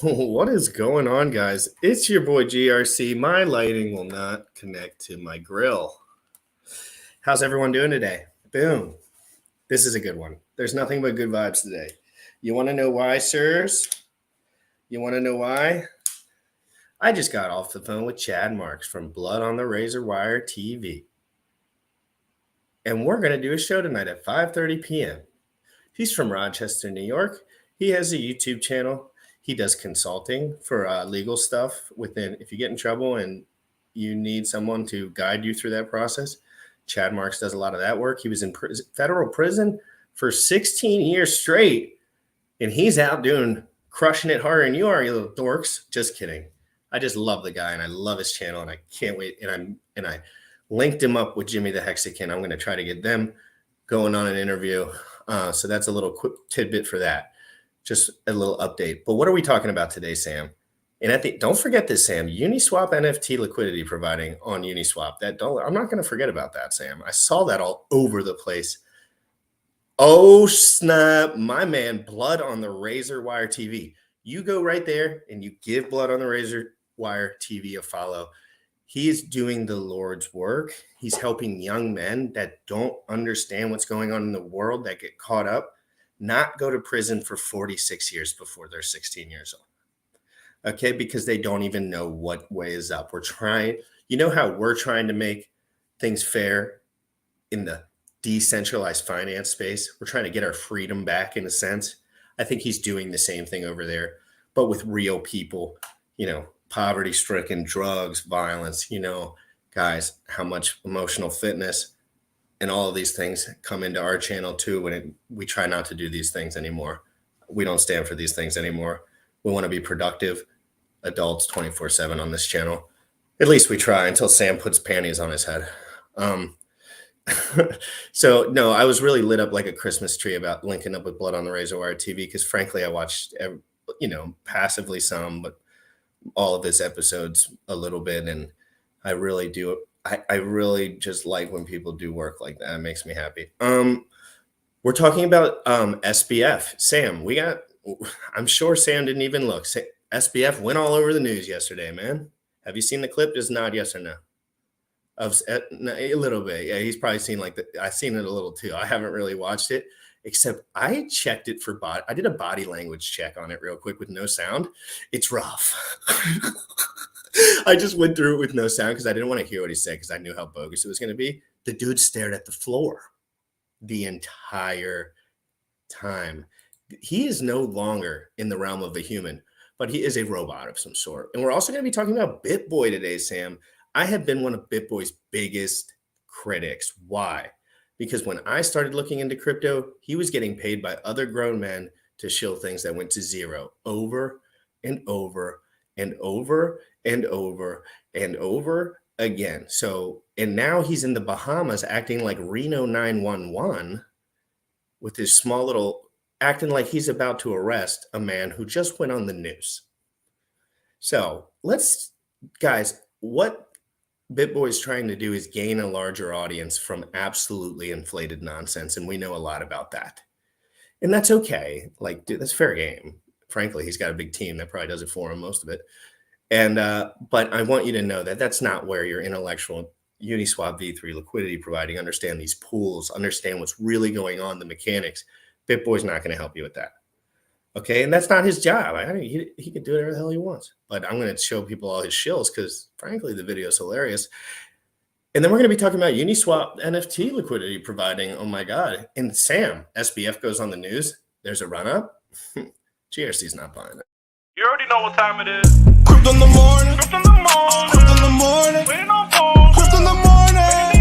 What is going on, guys? It's your boy GRC. My lighting will not connect to my grill. How's everyone doing today? Boom. This is a good one. There's nothing but good vibes today. You want to know why, sirs? You want to know why? I just got off the phone with Chad Marks from Blood on the Razor Wire TV. And we're going to do a show tonight at 5:30 p.m. He's from Rochester, New York. He has a YouTube channel. He does consulting for legal stuff if you get in trouble and you need someone to guide you through that process. Chad Marks does a lot of that work. He was in federal prison for 16 years straight, and he's out crushing it harder than you are, you little dorks. Just kidding. I just love the guy, and I love his channel, and I can't wait. And I linked him up with Jimmy the Hexakin. I'm going to try to get them going on an interview. So that's a little quick tidbit for that. Just a little update. But what are we talking about today, Sam? And don't forget this, Sam. Uniswap NFT liquidity providing on Uniswap. I'm not going to forget about that, Sam. I saw that all over the place. Oh, snap. My man, Blood on the Razor Wire TV. You go right there and you give Blood on the Razor Wire TV a follow. He is doing the Lord's work. He's helping young men that don't understand what's going on in the world, that get caught up, not go to prison for 46 years before they're 16 years old. Okay, because they don't even know what way is up. We're trying, you know how we're trying to make things fair in the decentralized finance space? We're trying to get our freedom back in a sense. I think he's doing the same thing over there, but with real people, poverty-stricken, drugs, violence, guys, how much emotional fitness and all of these things come into our channel too when we try not to do these things anymore. We don't stand for these things anymore. We want to be productive adults 24/7 on this channel. At least we try until Sam puts panties on his head. So no, I was really lit up like a Christmas tree about linking up with Blood on the Razor Wire TV because frankly, I watched, passively some, but all of his episodes a little bit. And I really do. I really just like when people do work like that. It makes me happy. We're talking about SBF. Sam, I'm sure Sam didn't even look. SBF went all over the news yesterday, man. Have you seen the clip? Just nod yes or no. A little bit. Yeah, he's probably seen I've seen it a little too. I haven't really watched it, except I checked it for I did a body language check on it real quick with no sound. It's rough. I just went through it with no sound because I didn't want to hear what he said because I knew how bogus it was going to be. The dude stared at the floor the entire time. He is no longer in the realm of a human, but he is a robot of some sort. And we're also going to be talking about BitBoy today, Sam. I have been one of BitBoy's biggest critics. Why? Because when I started looking into crypto, he was getting paid by other grown men to shill things that went to zero over and over and over and over and over again. And now he's in the Bahamas acting like Reno 911 with his small little, acting like he's about to arrest a man who just went on the news. So guys, what BitBoy's trying to do is gain a larger audience from absolutely inflated nonsense. And we know a lot about that. And that's okay. Dude, that's fair game. Frankly, he's got a big team that probably does it for him, most of it. And but I want you to know that that's not where your intellectual Uniswap V3 liquidity providing, understand these pools, understand what's really going on, the mechanics. BitBoy's not going to help you with that. Okay, and that's not his job. He can do whatever the hell he wants. But I'm going to show people all his shills because, frankly, the video is hilarious. And then we're going to be talking about Uniswap NFT liquidity providing. Oh, my God. And Sam, SBF goes on the news. There's a run-up. GRC's not buying it. You already know what time it is. Crypto in the morning. Crypto in the morning. Crypto in the morning. Waiting on phone. Crypto in the morning.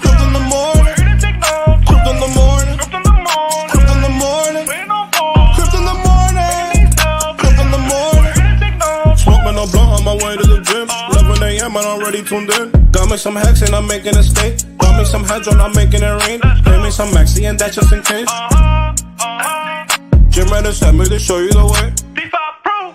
Crypto in the morning. Ready to take notes. Crypto in the morning. Crypto in the morning. Crypto in the morning. Waiting on phone. Crypto in the morning. Crypto in the morning. Ready to take notes. Smoking a blunt on my way to the gym. 11 a.m. and I'm already tuned in. Got me some hacks and I'm making a stake. Got me some heads on, I'm making it rain. Pay me some maxi and that's just in case. GymRatCrypto sent me to show you the way. D5 Pro.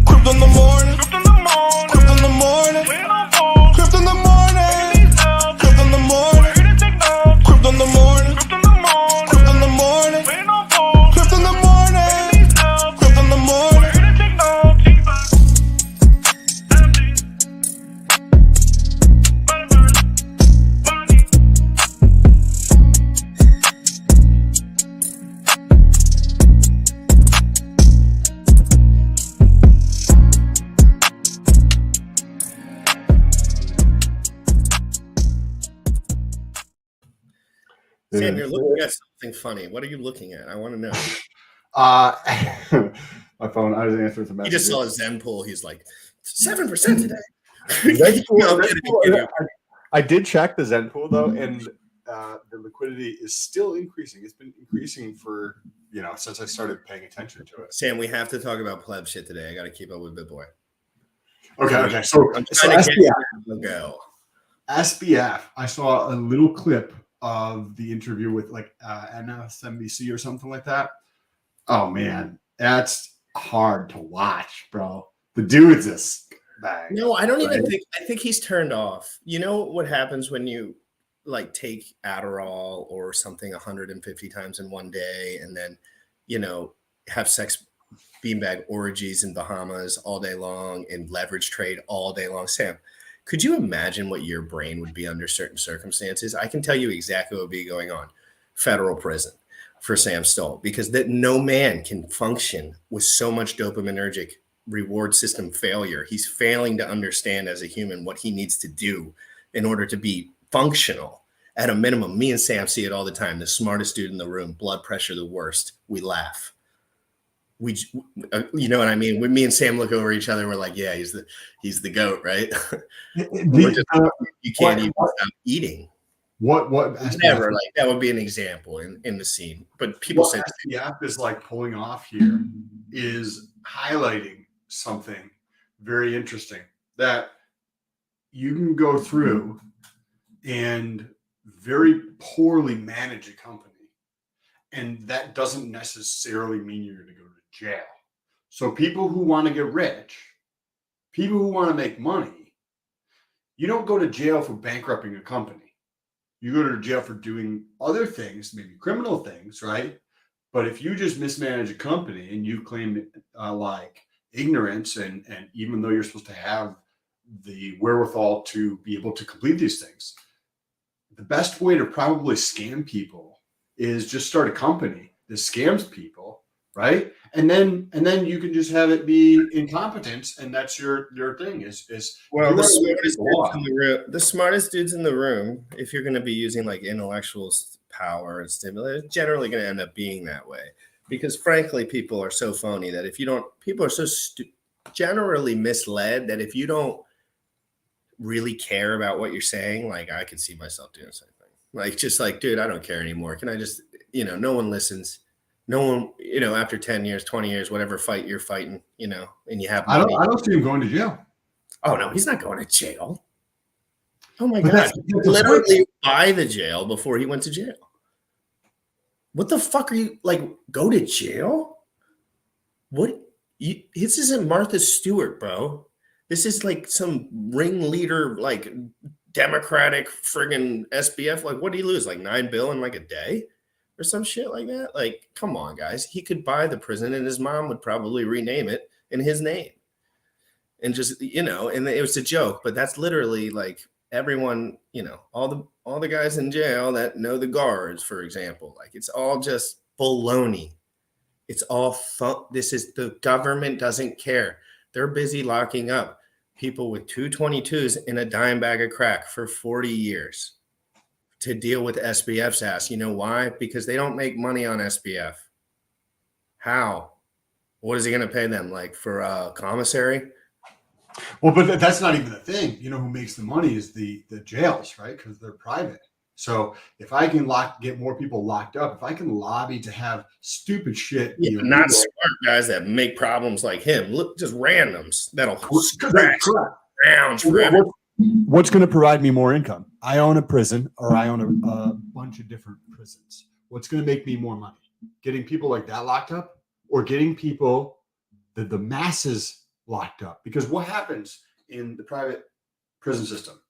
Crypto in the morning. Crypto in the morning. Crypto in the morning. Waiting on phone. Crypto in the morning. Crypto in the morning. Ready to take notes. Crypto in the morning. Crypto in the morning. Crypto in the morning. Waiting on phone. Crypto in the morning. Crypto in the morning. Ready to take notes. Sam, you're looking at something funny. What are you looking at? I want to know. My phone. I was answering some He messages. just saw a Zen pool. He's like, 7% today. Zen pool, No, I'm Zen kidding, pool, I'm kidding. I did check the Zen pool though, and the liquidity is still increasing. It's been increasing for since I started paying attention to it. Sam, we have to talk about pleb shit today. I got to keep up with Big Boy. Okay. So I'm trying to SBF, go. SBF. I saw a little clip of the interview with like MSNBC or something like that. Oh man, that's hard to watch, bro. The dude's a scumbag. No, I don't even think. I think he's turned off. You know what happens when you like take Adderall or something 150 times in one day, and then have sex beanbag orgies in Bahamas all day long and leverage trade all day long. Sam, could you imagine what your brain would be under certain circumstances? I can tell you exactly what would be going on. Federal prison for Sam STOLT, because that no man can function with so much dopaminergic reward system failure. He's failing to understand as a human what he needs to do in order to be functional. At a minimum, me and Sam see it all the time. The smartest dude in the room, blood pressure the worst. We laugh. You know what I mean? When me and Sam look over each other, we're like, yeah, he's the GOAT, right? You can't even stop eating. What Never, like that would be an example in the scene. But people say SBF is like pulling off here is highlighting something very interesting that you can go through and very poorly manage a company. And that doesn't necessarily mean you're going to go to jail. So people who want to get rich, people who want to make money, you don't go to jail for bankrupting a company. You go to jail for doing other things, maybe criminal things, right? But if you just mismanage a company and you claim like ignorance, and even though you're supposed to have the wherewithal to be able to complete these things, the best way to probably scam people is just start a company that scams people, right? And then you can just have it be incompetence, and that's your thing. Well, the smartest dudes in the room, if you're going to be using like intellectual power and stimulus, it's generally going to end up being that way. Because frankly, people are so phony that people are so generally misled that if you don't really care about what you're saying, like I could see myself doing the same thing. Like, just like, dude, I don't care anymore. Can I just, no one listens. No one, after 10 years, 20 years, whatever fight you're fighting, and you have money. I don't see him going to jail. Oh, no, he's not going to jail. Oh, my God. He literally by the jail before he went to jail. What the fuck are you, like, go to jail? This isn't Martha Stewart, bro. This is like some ringleader, like Democratic friggin' SBF. Like, what do you lose? Like $9 billion in like a day or some shit like that? Like, come on, guys. He could buy the prison and his mom would probably rename it in his name. And just, and it was a joke, but that's literally like everyone, all the guys in jail that know the guards, for example, like it's all just baloney. It's all the government doesn't care. They're busy locking up people with 222s in a dime bag of crack for 40 years to deal with SBF's ass. You know why? Because they don't make money on SBF. How? What is he going to pay them? Like for a commissary? Well, but that's not even the thing. Who makes the money is the jails, right? Because they're private. So if I can get more people locked up, if I can lobby to have stupid shit, not smart guys that make problems like him, look, just randoms that'll scratch rounds forever. What's going to provide me more income? I own a prison, or I own a bunch of different prisons. What's going to make me more money? Getting people like that locked up, or getting people, the masses locked up? Because what happens in the private prison system?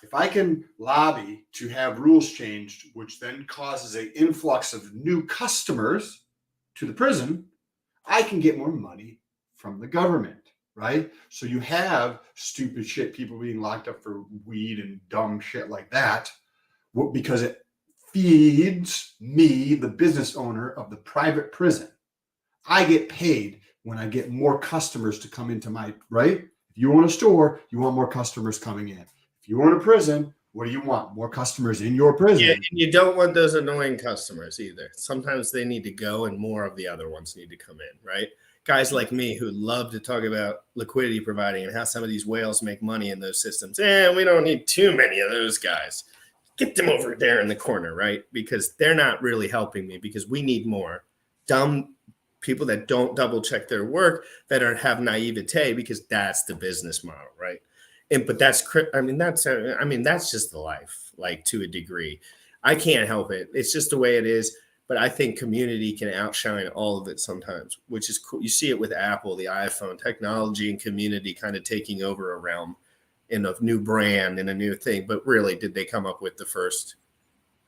If I can lobby to have rules changed, which then causes an influx of new customers to the prison, I can get more money from the government, right? So you have stupid shit, people being locked up for weed and dumb shit like that, because it feeds me, the business owner of the private prison. I get paid when I get more customers to come into my, right? If you own a store, you want more customers coming in. If you own a prison, What do you want? More customers in your Yeah, prison. and you don't want those annoying customers either. Sometimes they need to go and more of the other ones need to come in, right? Guys like me who love to talk about liquidity providing and how some of these whales make money in those systems. We don't need too many of those guys. Get them over there in the corner, right? Because they're not really helping me, because we need more dumb people that don't double check their work, that have naivete, because that's the business model, right? But that's just the life, like, to a degree. I can't help it. It's just the way it is. But I think community can outshine all of it sometimes, which is cool. You see it with Apple, the iPhone, technology and community kind of taking over a realm in a new brand and a new thing. But really, did they come up with the first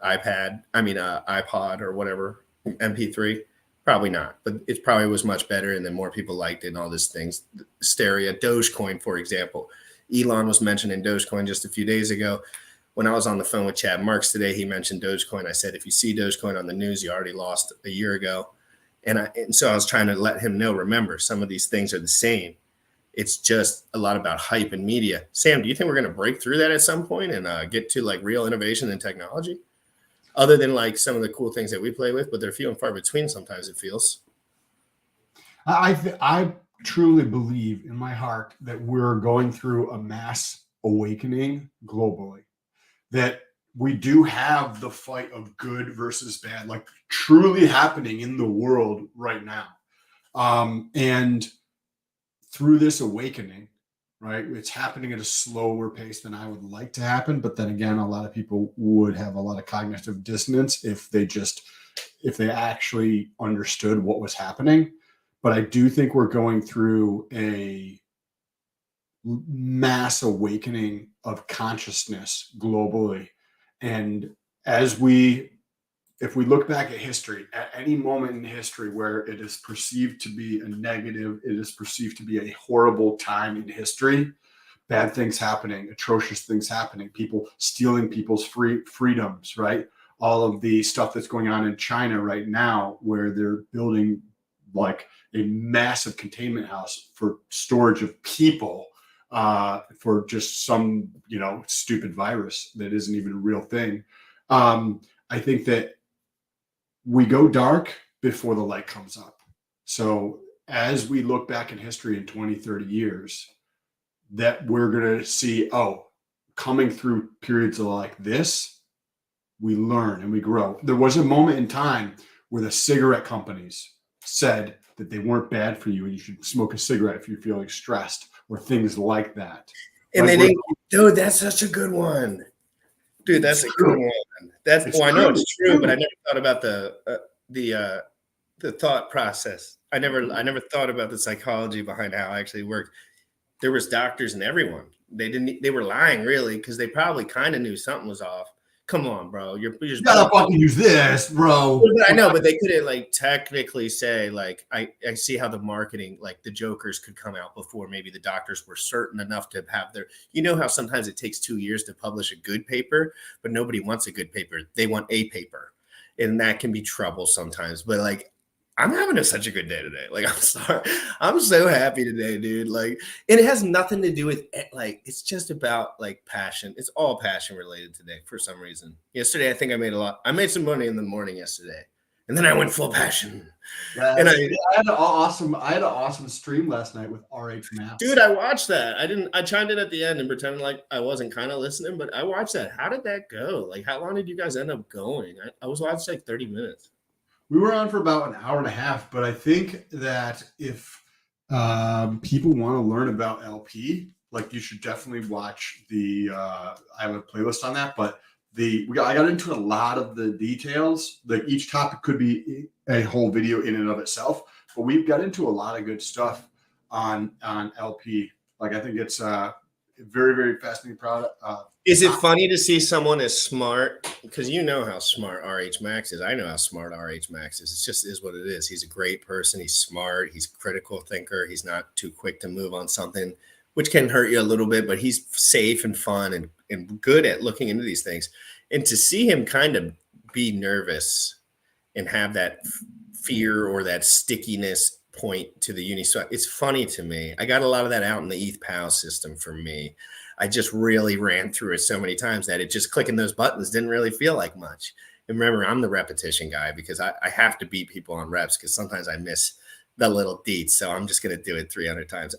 iPod or whatever, MP3? Probably not, but it probably was much better, and then more people liked it and all these things. Stereo, Dogecoin, for example. Elon was mentioning Dogecoin just a few days ago. When I was on the phone with Chad Marks today, he mentioned Dogecoin. I said, if you see Dogecoin on the news, you already lost a year ago. And so I was trying to let him know, remember, some of these things are the same. It's just a lot about hype and media. Sam, do you think we're going to break through that at some point and get to like real innovation in technology? Other than like some of the cool things that we play with, but they're few and far between sometimes, it feels. I truly believe in my heart that we're going through a mass awakening globally, that we do have the fight of good versus bad, like truly happening in the world right now. And through this awakening, right, it's happening at a slower pace than I would like to happen. But then again, a lot of people would have a lot of cognitive dissonance if they actually understood what was happening. But I do think we're going through a mass awakening of consciousness globally. And if we look back at history, at any moment in history where it is perceived to be a negative, it is perceived to be a horrible time in history, bad things happening, atrocious things happening, people stealing people's freedoms, right? All of the stuff that's going on in China right now, where they're building like a massive containment house for storage of people, for just some, stupid virus that isn't even a real thing. I think that we go dark before the light comes up. So as we look back in history in 20, 30 years, that we're going to see, coming through periods like this, we learn and we grow. There was a moment in time where the cigarette companies said that they weren't bad for you and you should smoke a cigarette if you're feeling stressed, or things like that. And they didn't. Dude, that's such a good one. Dude, that's a good one. I know it's true, but I never thought about the thought process. I never thought about the psychology behind how it actually worked. There was doctors and everyone. They were lying, really, because they probably kind of knew something was off. Come on, bro. You're just, you gotta fucking use this, bro. I know, but they couldn't like technically say, like, I see how the marketing, like the jokers could come out before maybe the doctors were certain enough to have their, how sometimes it takes 2 years to publish a good paper, but nobody wants a good paper. They want a paper. And that can be trouble sometimes. But like, I'm having such a good day today. Like, I'm sorry. I'm so happy today, dude. Like, and it has nothing to do with it's just about like passion. It's all passion related today for some reason. Yesterday, I think I made some money in the morning yesterday. And then I went full passion. Yes. And I had an awesome stream last night with RH Maps. Dude, I watched that. I chimed in at the end and pretended like I wasn't kind of listening, but I watched that. How did that go? Like, how long did you guys end up going? I was watching like 30 minutes. We were on for about an hour and a half, but I think that if people want to learn about LP, like, you should definitely watch the I have a playlist on that, but I got into a lot of the details. Like, each topic could be a whole video in and of itself, but we've got into a lot of good stuff on LP. Like, I think it's very, very fascinating product. Is it funny to see someone as smart? Because you know how smart RH Max is. I know how smart RH Max is. It just is what it is. He's a great person. He's smart. He's a critical thinker. He's not too quick to move on something, which can hurt you a little bit, but he's safe and fun and good at looking into these things. And to see him kind of be nervous and have that fear or that stickiness point to the Uniswap. It's funny to me. I got a lot of that out in the ETH POW system for me. I just really ran through it so many times that it just clicking those buttons didn't really feel like much. And remember, I'm the repetition guy because I have to beat people on reps because sometimes I miss the little deets. So I'm just going to do it 300 times.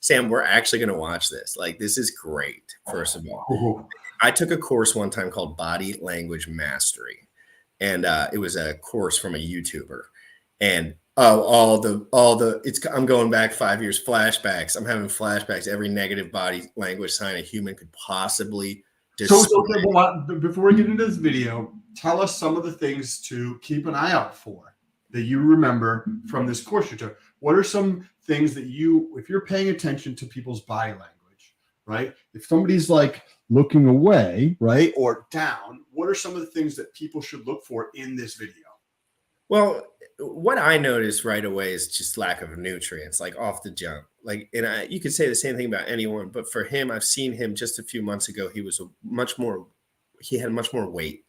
Sam, we're actually going to watch this. Like, this is great. First of all, I took a course one time called Body Language Mastery. And it was a course from a YouTuber. And I'm going back 5 years, flashbacks. I'm having flashbacks. Every negative body language sign a human could possibly So, okay, well, before we get into this video, tell us some of the things to keep an eye out for that you remember from this course you took. What are some things that if you're paying attention to people's body language, right? If somebody's like looking away, right, or down, what are some of the things that people should look for in this video? Well, what I noticed right away is just lack of nutrients, like off the jump. Like, and you could say the same thing about anyone, but for him, I've seen him just a few months ago. He had much more weight.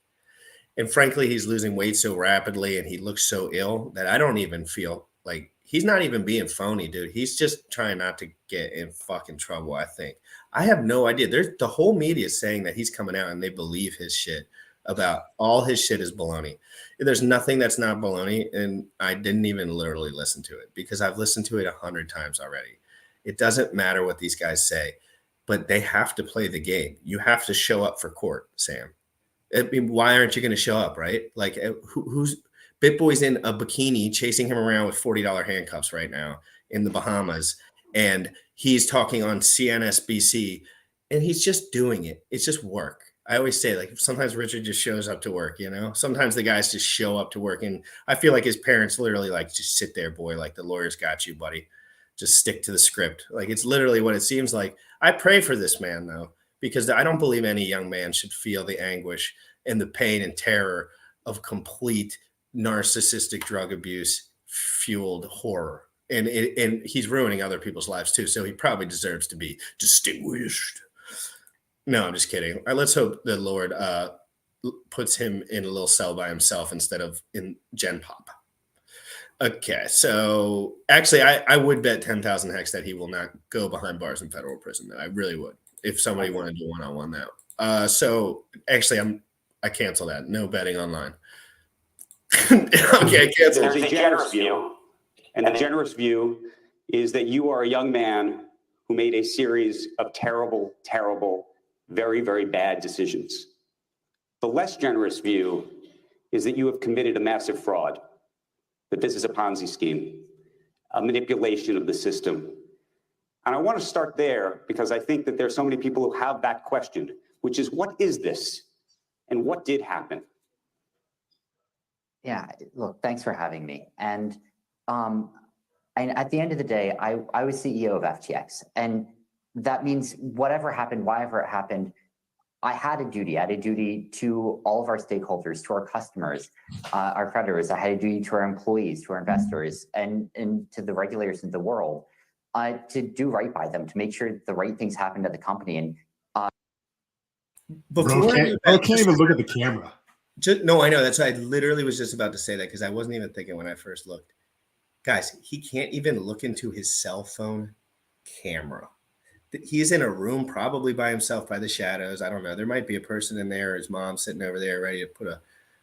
And frankly, he's losing weight so rapidly and he looks so ill that I don't even feel like he's not even being phony, dude. He's just trying not to get in fucking trouble, I think. I have no idea. The whole media is saying that he's coming out and they believe his shit about all his shit is baloney. There's nothing that's not baloney. And I didn't even literally listen to it because I've listened to it 100 times already. It doesn't matter what these guys say, but they have to play the game. You have to show up for court, Sam. I mean, why aren't you going to show up, right? Like, who's BitBoy's in a bikini chasing him around with $40 handcuffs right now in the Bahamas, and he's talking on CNSBC, and he's just doing it. It's just work. I always say, like, sometimes Richard just shows up to work, you know? Sometimes the guys just show up to work, and I feel like his parents literally like, just sit there, boy. Like, the lawyer's got you, buddy. Just stick to the script. Like, it's literally what it seems like. I pray for this man, though, because I don't believe any young man should feel the anguish and the pain and terror of complete narcissistic drug abuse fueled horror. And he's ruining other people's lives too. So he probably deserves to be distinguished. No, I'm just kidding. Let's hope the Lord puts him in a little cell by himself instead of in Gen Pop. Okay, so actually, I would bet 10,000 hex that he will not go behind bars in federal prison. I really would, if somebody wanted to do one-on-one now. So actually, I cancel that. No betting online. Okay, cancel. There's a generous view, and the generous view is that you are a young man who made a series of terrible, terrible, very, very bad decisions. The less generous view is that you have committed a massive fraud, that this is a Ponzi scheme, a manipulation of the system. And I want to start there because I think that there's so many people who have that question, which is, what is this? And what did happen? Yeah, look, thanks for having me. And at the end of the day, I was CEO of FTX. And that means whatever happened, whatever it happened, I had a duty. I had a duty to all of our stakeholders, to our customers, our creditors. I had a duty to our employees, to our investors, and to the regulators of the world to do right by them, to make sure the right things happen to the company. And I can't even look at the camera. No, I know. That's why I literally was just about to say that because I wasn't even thinking when I first looked. Guys, he can't even look into his cell phone camera. He's in a room probably by himself by the shadows. I don't know. There might be a person in there, or his mom sitting over there ready to put a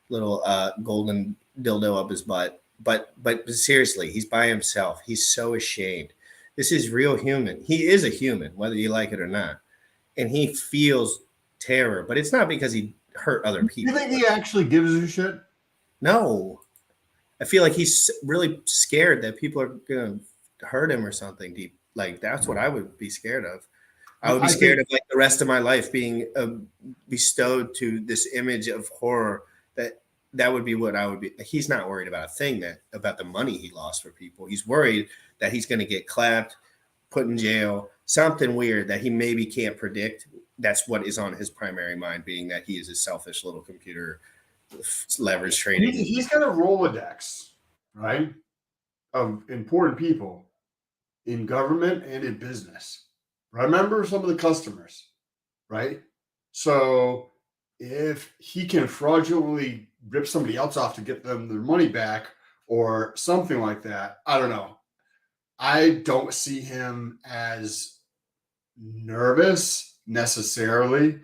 little golden dildo up his butt. But seriously, he's by himself. He's so ashamed. This is real human. He is a human, whether you like it or not. And he feels terror, but it's not because he hurt other people. You think he actually gives a shit? No. I feel like he's really scared that people are going to hurt him or something deep. Like, that's what I would be scared of. I would be scared of, like, the rest of my life being bestowed to this image of horror. That would be what I would be. He's not worried about a thing about the money he lost for people. He's worried that he's going to get clapped, put in jail, something weird that he maybe can't predict. That's what is on his primary mind, being that he is a selfish little computer leverage trading. He's got a Rolodex, right, of important people in government and in business. Remember some of the customers, right? So if he can fraudulently rip somebody else off to get them their money back or something like that, I don't know. I don't see him as nervous necessarily,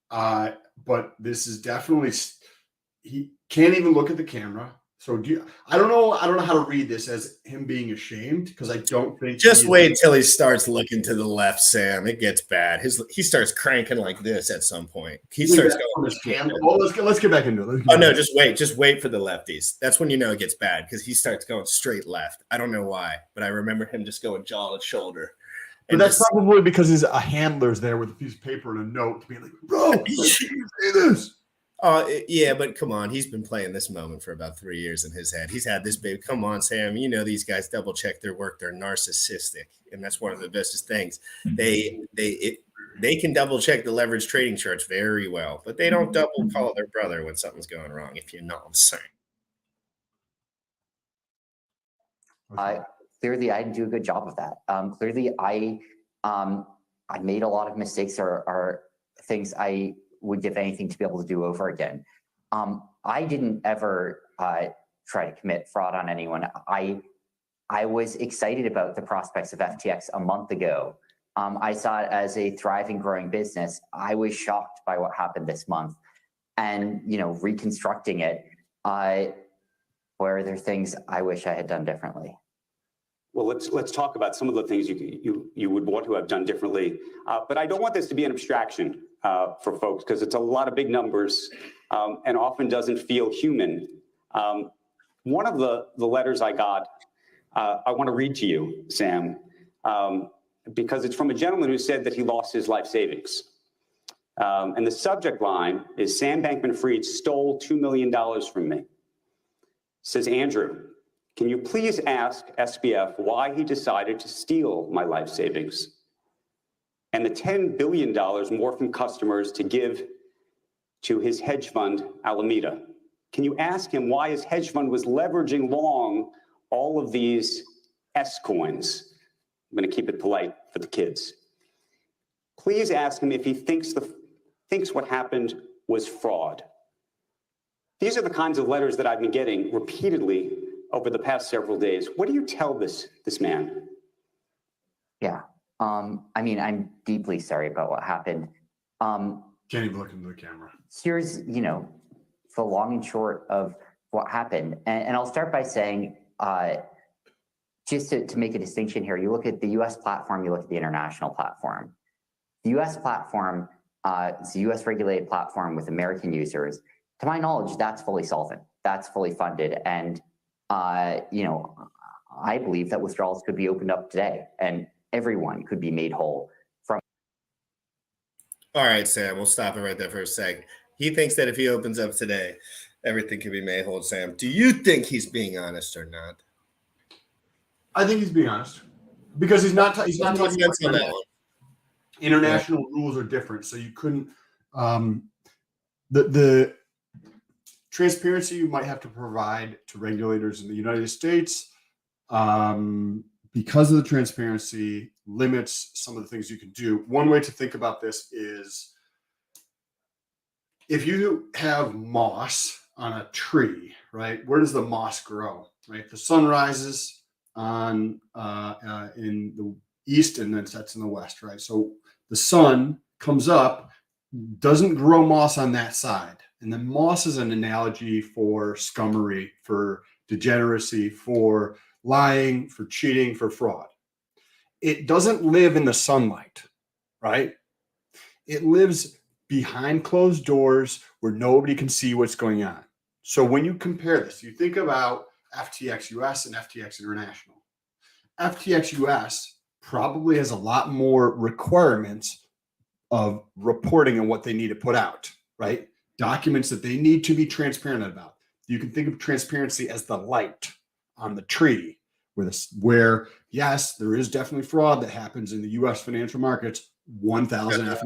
but this is definitely he can't even look at the camera. So I don't know how to read this as him being ashamed, because I don't think just wait till he starts looking to the left, Sam. It gets bad. He starts cranking like this at some point. He starts going. Well, let's get back into it. Oh no, just wait for the lefties. That's when you know it gets bad, because he starts going straight left. I don't know why, but I remember him just going jaw to shoulder. But that's probably because his handler's there with a piece of paper and a note to be like, bro, you say this. Yeah, but come on. He's been playing this moment for about 3 years in his head. He's had this big. Come on, Sam. You know these guys double check their work. They're narcissistic, and that's one of the bestest things. They can double check the leverage trading charts very well, but they don't double call their brother when something's going wrong. If you know what I'm saying. Clearly, I didn't do a good job of that. Clearly, I made a lot of mistakes or things I would give anything to be able to do over again. I didn't ever try to commit fraud on anyone. I was excited about the prospects of FTX a month ago. I saw it as a thriving, growing business. I was shocked by what happened this month, and reconstructing it. Where are there things I wish I had done differently? Well, let's talk about some of the things you would want to have done differently. But I don't want this to be an abstraction for folks, because it's a lot of big numbers and often doesn't feel human. One of the letters I got, I want to read to you, Sam, because it's from a gentleman who said that he lost his life savings. And the subject line is, Sam Bankman-Fried stole $2 million from me. Says, Andrew, can you please ask SBF why he decided to steal my life savings and the $10 billion more from customers to give to his hedge fund, Alameda? Can you ask him why his hedge fund was leveraging long all of these S coins? I'm going to keep it polite for the kids. Please ask him if he thinks what happened was fraud. These are the kinds of letters that I've been getting repeatedly over the past several days. What do you tell this man? Yeah. I mean, I'm deeply sorry about what happened. Can't even look into the camera. Here's, the long and short of what happened. And I'll start by saying, just to make a distinction here, you look at the US platform, you look at the international platform. The US platform is a US regulated platform with American users. To my knowledge, that's fully solvent. That's fully funded. And, I believe that withdrawals could be opened up today and everyone could be made whole from. All right, Sam, we'll stop it right there for a second. He thinks that if he opens up today, everything can be made whole. Sam, do you think he's being honest or not? I think he's being honest, because he's not talking about that. International rules are different, so you couldn't. The transparency you might have to provide to regulators in the United States, because of the transparency, limits some of the things you can do. One way to think about this is, if you have moss on a tree, right? Where does the moss grow? Right, the sun rises on in the east and then sets in the west, right? So the sun comes up, doesn't grow moss on that side. And then moss is an analogy for scummery, for degeneracy, for lying, for cheating, for fraud. It doesn't live in the sunlight, right? It lives behind closed doors where nobody can see what's going on. So when you compare this, you think about FTX US and FTX International. FTX US probably has a lot more requirements of reporting on what they need to put out, right? Documents that they need to be transparent about. You can think of transparency as the light on the tree, where yes, there is definitely fraud that happens in the U.S. financial markets. 1,000.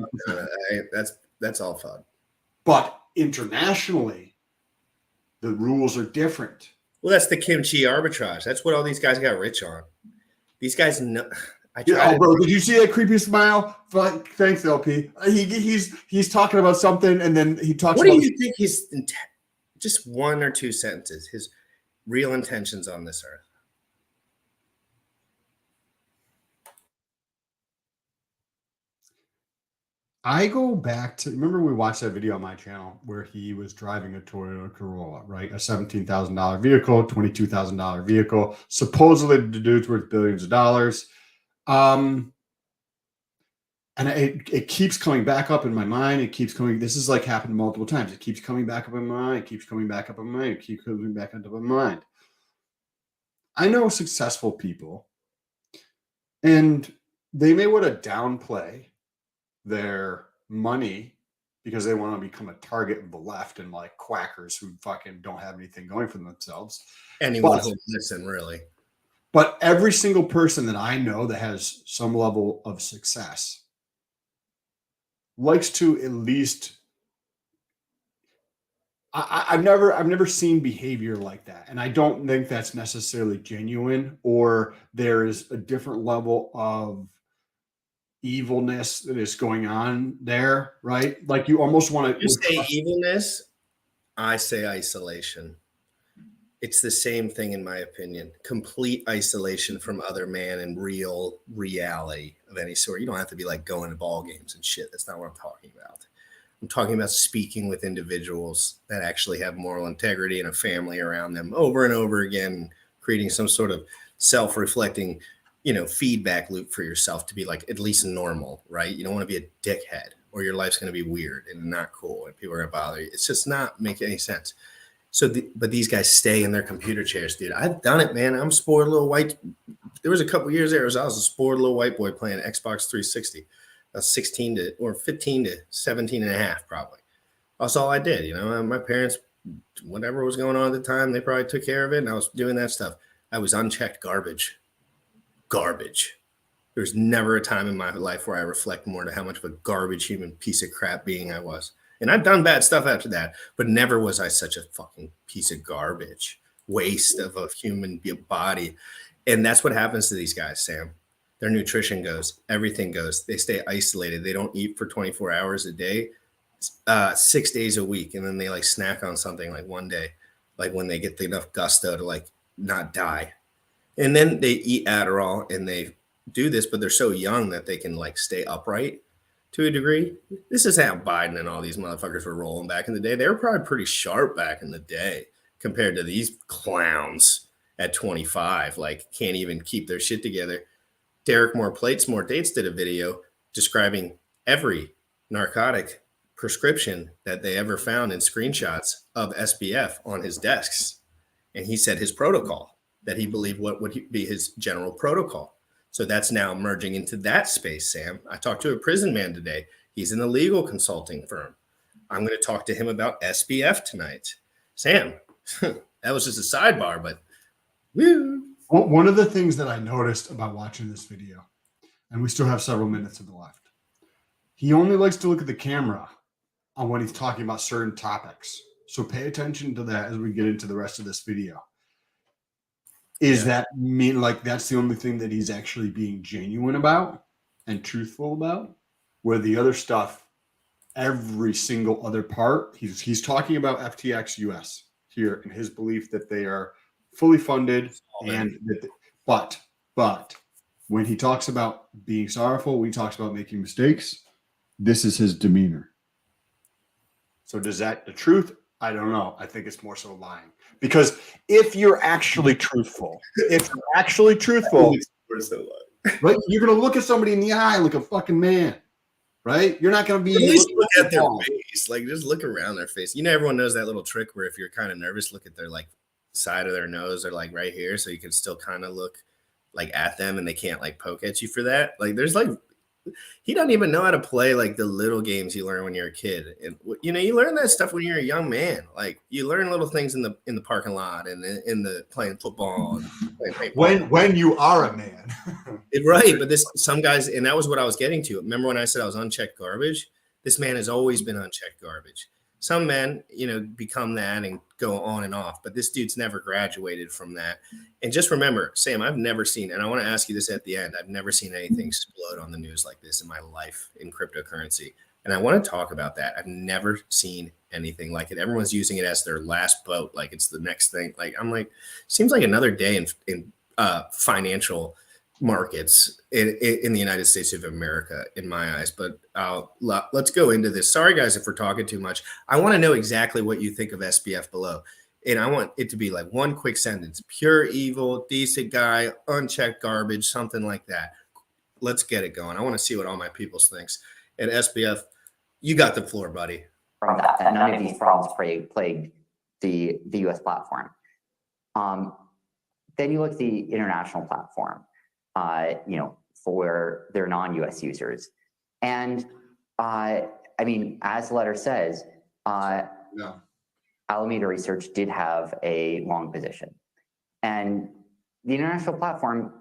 That's all fun. But internationally, the rules are different. Well, that's the kimchi arbitrage. That's what all these guys got rich on. These guys know. Bro, did you see that creepy smile? Thanks, LP. He's talking about something, and then he talks. What do you think his just one or two sentences? His real intentions on this earth. I go back to, remember we watched that video on my channel where he was driving a Toyota Corolla, right? A $17,000 vehicle, $22,000 vehicle. Supposedly the dude's worth billions of dollars. And it keeps coming back up in my mind. It keeps coming. This is like happened multiple times. It keeps coming back up in my mind. It keeps coming back up in my mind. It keeps coming back up in my mind. I know successful people, and they may want to downplay their money because they want to become a target of the left and like quackers who fucking don't have anything going for themselves. Anyone who listen, really. But every single person that I know that has some level of success likes to at least. I've never seen behavior like that, and I don't think that's necessarily genuine, or there is a different level of evilness that is going on there, right? Like you almost want to. You say evilness, I say isolation. It's the same thing in my opinion. Complete isolation from other man and real reality of any sort. You don't have to be like going to ball games and shit. That's not what I'm talking about. I'm talking about speaking with individuals that actually have moral integrity and a family around them over and over again, creating some sort of self-reflecting, feedback loop for yourself to be like at least normal, right? You don't want to be a dickhead or your life's going to be weird and not cool and people are going to bother you. It's just not making any sense. But these guys stay in their computer chairs, dude. I've done it, man. I'm a spoiled little white. There was a couple years there. I was a spoiled little white boy playing Xbox 360. I was 15 to 17 and a half, probably. That's all I did. My parents, whatever was going on at the time, they probably took care of it. And I was doing that stuff. I was unchecked garbage. There's never a time in my life where I reflect more to how much of a garbage human piece of crap being I was. And I've done bad stuff after that, but never was I such a fucking piece of garbage, waste of a human body. And that's what happens to these guys, Sam. Their nutrition goes, everything goes. They stay isolated. They don't eat for 24 hours a day, 6 days a week. And then they like snack on something like one day, like when they get enough gusto to like not die. And then they eat Adderall and they do this, but they're so young that they can like stay upright to a degree. This is how Biden and all these motherfuckers were rolling back in the day. They were probably pretty sharp back in the day compared to these clowns at 25, like can't even keep their shit together. Derek More Dates did a video describing every narcotic prescription that they ever found in screenshots of SBF on his desks. And he said his protocol, that he believed what would be his general protocol. So that's now merging into that space, Sam. I talked to a prison man today. He's in a legal consulting firm. I'm going to talk to him about SBF tonight. Sam, that was just a sidebar, but woo. One of the things that I noticed about watching this video, and we still have several minutes of the left, he only likes to look at the camera on when he's talking about certain topics. So pay attention to that as we get into the rest of this video. That mean like that's the only thing that he's actually being genuine about and truthful about? Where the other stuff, every single other part, he's talking about FTX US here and his belief that they are fully funded and that, but when he talks about being sorrowful, when he talks about making mistakes, this is his demeanor. So does that the truth? I don't know. I think it's more so lying. Because if you're actually truthful, right, you're going to look at somebody in the eye like a fucking man, right? You're not going to be. At least look at their face. Like, just look around their face. Everyone knows that little trick where if you're kind of nervous, look at their like side of their nose or like right here, so you can still kind of look like at them, and they can't like poke at you for that. Like, there's like. He doesn't even know how to play like the little games you learn when you're a kid. And you learn that stuff when you're a young man. Like you learn little things in the parking lot and in the playing football and playing paintball. When you are a man. Right. But some guys, and that was what I was getting to. Remember when I said I was unchecked garbage? This man has always been unchecked garbage. Some men, become that and go on and off, but this dude's never graduated from that. And just remember, Sam, I've never seen, and I want to ask you this at the end, I've never seen anything explode on the news like this in my life in cryptocurrency. And I want to talk about that. I've never seen anything like it. Everyone's using it as their last boat. Like it's the next thing. Like, I'm like, seems like another day in financial markets in the United States of America, in my eyes. But let's go into this. Sorry, guys, if we're talking too much. I want to know exactly what you think of SBF below. And I want it to be like one quick sentence: pure evil, decent guy, unchecked garbage, something like that. Let's get it going. I want to see what all my peoples thinks. And SBF, you got the floor, buddy. From that none of these problems plagued the U.S. platform. Then you look at the international platform, for their non-U.S. users. And I mean, as the letter says, Alameda Research did have a long position. And the international platform,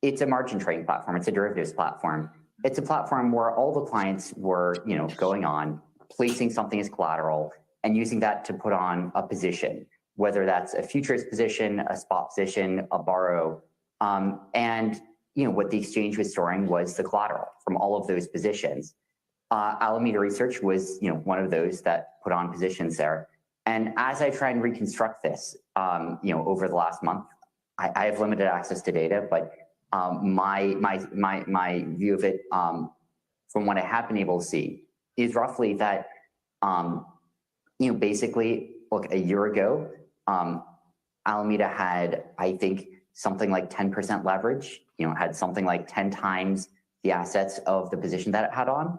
it's a margin trading platform. It's a derivatives platform. It's a platform where all the clients were, going on, placing something as collateral and using that to put on a position, whether that's a futures position, a spot position, a borrow. And what the exchange was storing was the collateral from all of those positions. Alameda Research was, one of those that put on positions there. And as I try and reconstruct this, over the last month, I have limited access to data, but my view of it, from what I have been able to see, is roughly that, basically, look, a year ago, Alameda had, I think, something like 10% leverage, had something like 10 times the assets of the position that it had on.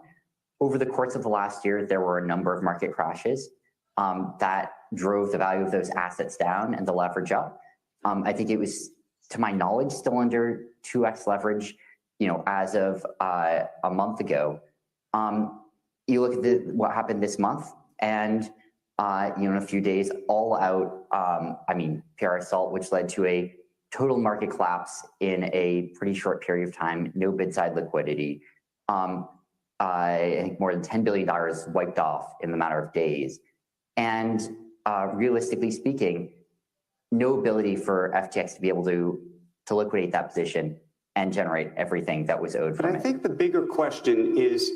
Over the course of the last year, there were a number of market crashes that drove the value of those assets down and the leverage up. I think it was, to my knowledge, still under 2x leverage, as of a month ago. You look at what happened this month, and in a few days, all out, PR STOLT, which led to a total market collapse in a pretty short period of time, no bid side liquidity. I think more than $10 billion wiped off in the matter of days. And realistically speaking, no ability for FTX to be able to liquidate that position and generate everything that was owed from it. But I think the bigger question is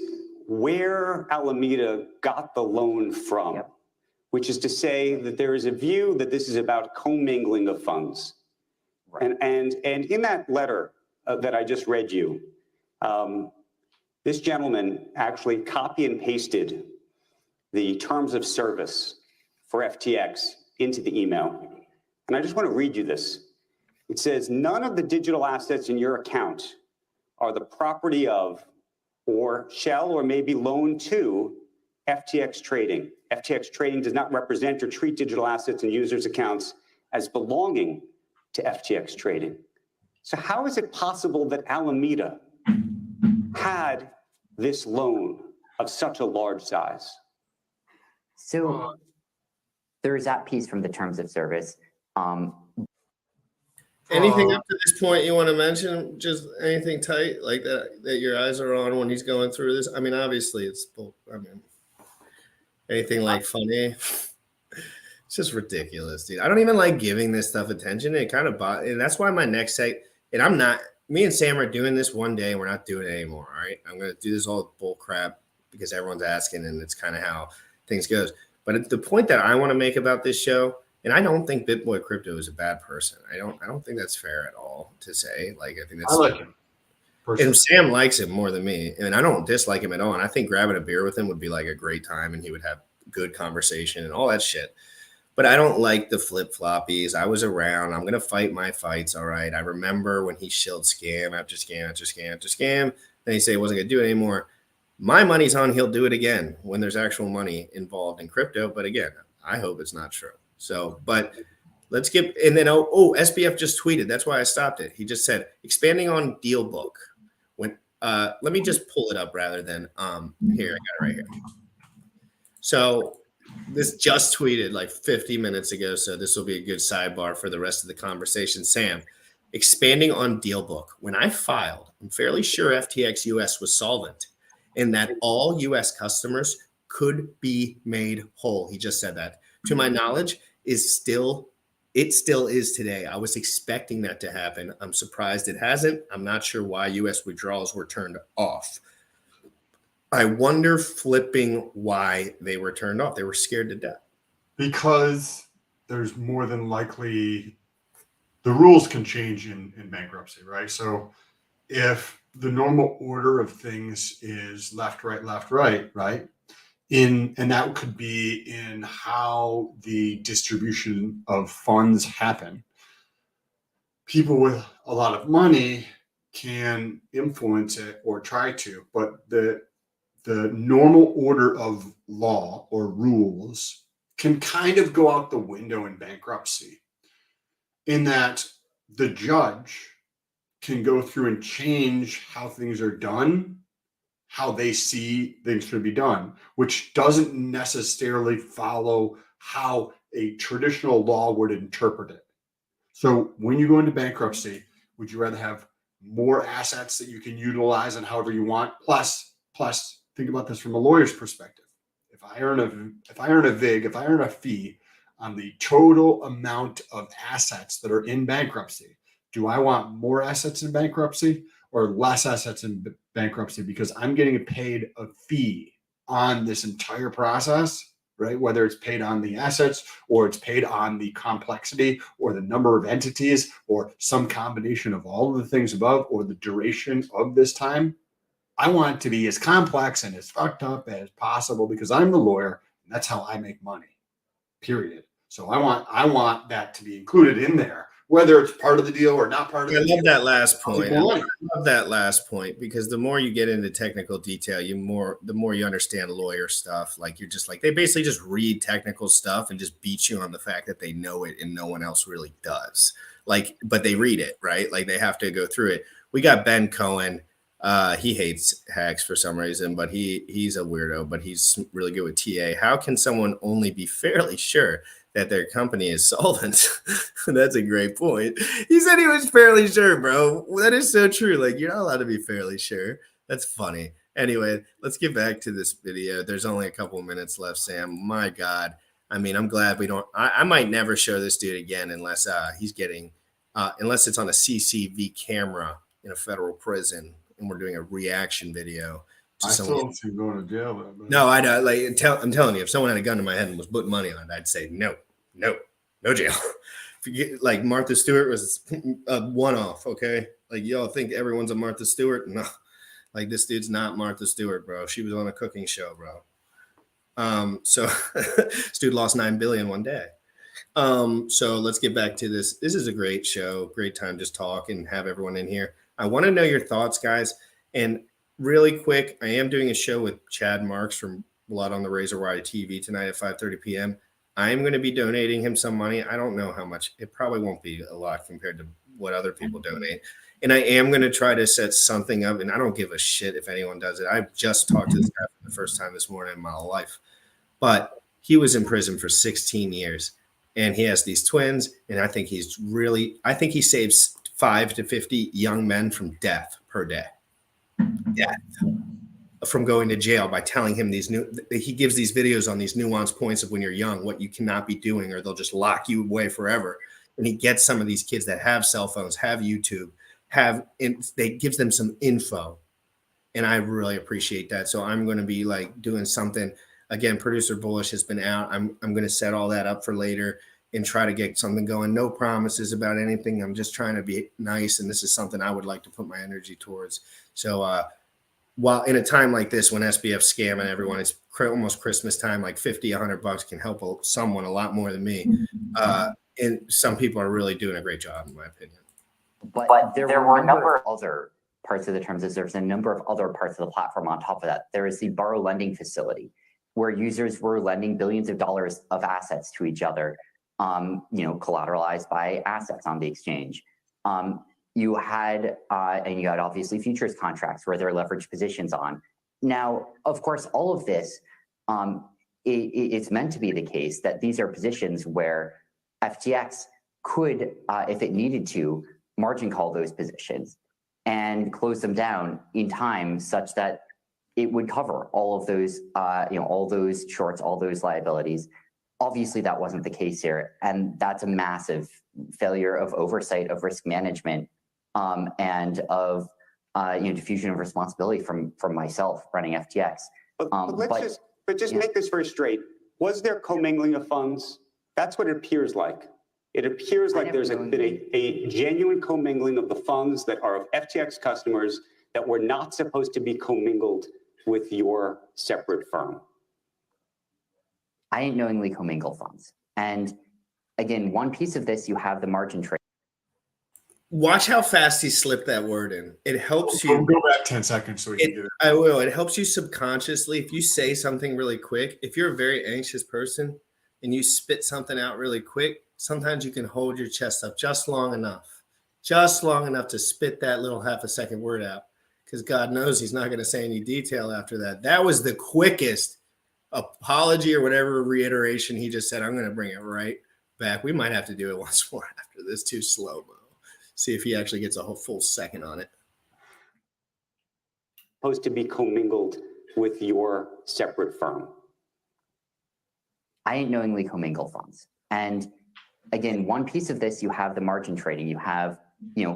where Alameda got the loan from, Yep. Which is to say that there is a view that this is about commingling of funds. Right. And in that letter that I just read you, this gentleman actually copy and pasted the terms of service for FTX into the email. And I just want to read you this. It says, none of the digital assets in your account are the property of or shall or may be loaned to FTX Trading. FTX Trading does not represent or treat digital assets in users' accounts as belonging to FTX Trading. So how is it possible that Alameda had this loan of such a large size? So there's that piece from the terms of service. Anything up to this point you want to mention? Just anything tight like that your eyes are on when he's going through this? I mean, obviously it's, anything like funny. It's just ridiculous, dude. I don't even like giving this stuff attention. It kind of and that's why my next site, and me and Sam are doing this one day. We're not doing it anymore. All right. I'm going to do this all bull crap because everyone's asking, and it's kind of how things goes. But the point that I want to make about this show, and I don't think BitBoy Crypto is a bad person. I don't think that's fair at all to say. Like, I think that's. I like him. And Sam likes him more than me, and I don't dislike him at all. And I think grabbing a beer with him would be like a great time, and he would have good conversation and all that shit. But I don't like the flip-floppies. I was around. I'm going to fight my fights, all right? I remember when he shilled scam after scam after scam after scam. Then he said he wasn't going to do it anymore. My money's on he'll do it again when there's actual money involved in crypto. But again, I hope it's not true. So, but let's get – and then, SBF just tweeted. That's why I stopped it. He just said, expanding on deal book. Let me just pull it up rather than here. I got it right here. So – this just tweeted like 50 minutes ago, so this will be a good sidebar for the rest of the conversation. Sam, expanding on Dealbook. When I filed, I'm fairly sure FTX US was solvent and that all US customers could be made whole. He just said that. To my knowledge, it still is today. I was expecting that to happen. I'm surprised it hasn't. I'm not sure why US withdrawals were turned off. I wonder flipping why they were turned off. They were scared to death. Because there's more than likely the rules can change in bankruptcy, right? So if the normal order of things is left, right, and that could be in how the distribution of funds happen. People with a lot of money can influence it or try to, but the normal order of law or rules can kind of go out the window in bankruptcy, in that the judge can go through and change how things are done, how they see things should be done, which doesn't necessarily follow how a traditional law would interpret it. So when you go into bankruptcy, would you rather have more assets that you can utilize and however you want? Plus, think about this from a lawyer's perspective. If I earn a fee on the total amount of assets that are in bankruptcy, do I want more assets in bankruptcy or less assets in bankruptcy? Because I'm getting paid a fee on this entire process, right? Whether it's paid on the assets or it's paid on the complexity or the number of entities or some combination of all of the things above or the duration of this time. I want it to be as complex and as fucked up as possible because I'm the lawyer and that's how I make money, period. So I want that to be included in there, whether it's part of the deal or not part of the deal. I love that last point. I love that last point because the more you get into technical detail, the more you understand lawyer stuff. Like you're just like, they basically just read technical stuff and just beat you on the fact that they know it and no one else really does. Like, but they read it, right? Like they have to go through it. We got Ben Cohen. He hates hacks for some reason, but he's a weirdo, but he's really good with TA. How can someone only be fairly sure that their company is solvent? That's a great point. He said he was fairly sure, bro. That is so true. Like, you're not allowed to be fairly sure. That's funny. Anyway, let's get back to this video. There's only a couple minutes left, Sam. My God. I mean, I'm glad we don't. I might never show this dude again unless he's getting, unless it's on a CCTV camera in a federal prison and we're doing a reaction video. I still don't see him going to jail. Though, no, I know. Like, I'm telling you, if someone had a gun to my head and was putting money on it, I'd say no jail. If you get, like Martha Stewart was a one-off, okay? Like y'all think everyone's a Martha Stewart? No, like this dude's not Martha Stewart, bro. She was on a cooking show, bro. So this dude lost $9 billion one day. So let's get back to this. This is a great show, great time just talk and have everyone in here. I want to know your thoughts, guys. And really quick, I am doing a show with Chad Marks from Blood on the Razor Wire TV tonight at 5:30 p.m. I am going to be donating him some money. I don't know how much. It probably won't be a lot compared to what other people donate. And I am going to try to set something up, and I don't give a shit if anyone does it. I've just talked to this guy for the first time this morning in my life. But he was in prison for 16 years, and he has these twins, and I think he saves 5 to 50 young men from death per day. Death. From going to jail by telling him he gives these videos on these nuanced points of when you're young, what you cannot be doing, or they'll just lock you away forever. And he gets some of these kids that have cell phones, have YouTube, they gives them some info. And I really appreciate that. So I'm going to be like doing something. Again, producer Bullish has been out. I'm going to set all that up for later and try to get something going. No promises about anything. I'm just trying to be nice. And this is something I would like to put my energy towards. So, while in a time like this, when SBF's scamming everyone, it's almost Christmas time, like $50-$100 can help someone a lot more than me. And some people are really doing a great job, in my opinion. But there were a number of other parts of the terms. There's a number of other parts of the platform on top of that. There is the borrow lending facility, where users were lending billions of dollars of assets to each other, collateralized by assets on the exchange. You had obviously futures contracts where there are leveraged positions on. Now, of course, all of this, it's meant to be the case that these are positions where FTX could, if it needed to, margin call those positions and close them down in time such that it would cover all of those, all those shorts, all those liabilities. Obviously, that wasn't the case here, and that's a massive failure of oversight, of risk management, and of diffusion of responsibility from myself running FTX. But just make this very straight. Was there commingling of funds? That's what it appears like. It appears like there's been a genuine commingling of the funds that are of FTX customers that were not supposed to be commingled with your separate firm. I didn't knowingly commingle funds. And again, one piece of this, you have the margin trade. Watch how fast he slipped that word in. It helps We'll you. go back 10 seconds so we can get it. I will. It helps you subconsciously. If you say something really quick, if you're a very anxious person and you spit something out really quick, sometimes you can hold your chest up just long enough to spit that little half a second word out. Because God knows he's not going to say any detail after that. That was the quickest apology or whatever reiteration he just said. I'm going to bring it right back. We might have to do it once more after this. Too slow-mo. See if he actually gets a whole full second on it. Supposed to be commingled with your separate firm. I didn't knowingly commingle funds. And again, one piece of this, you have the margin trading. You have,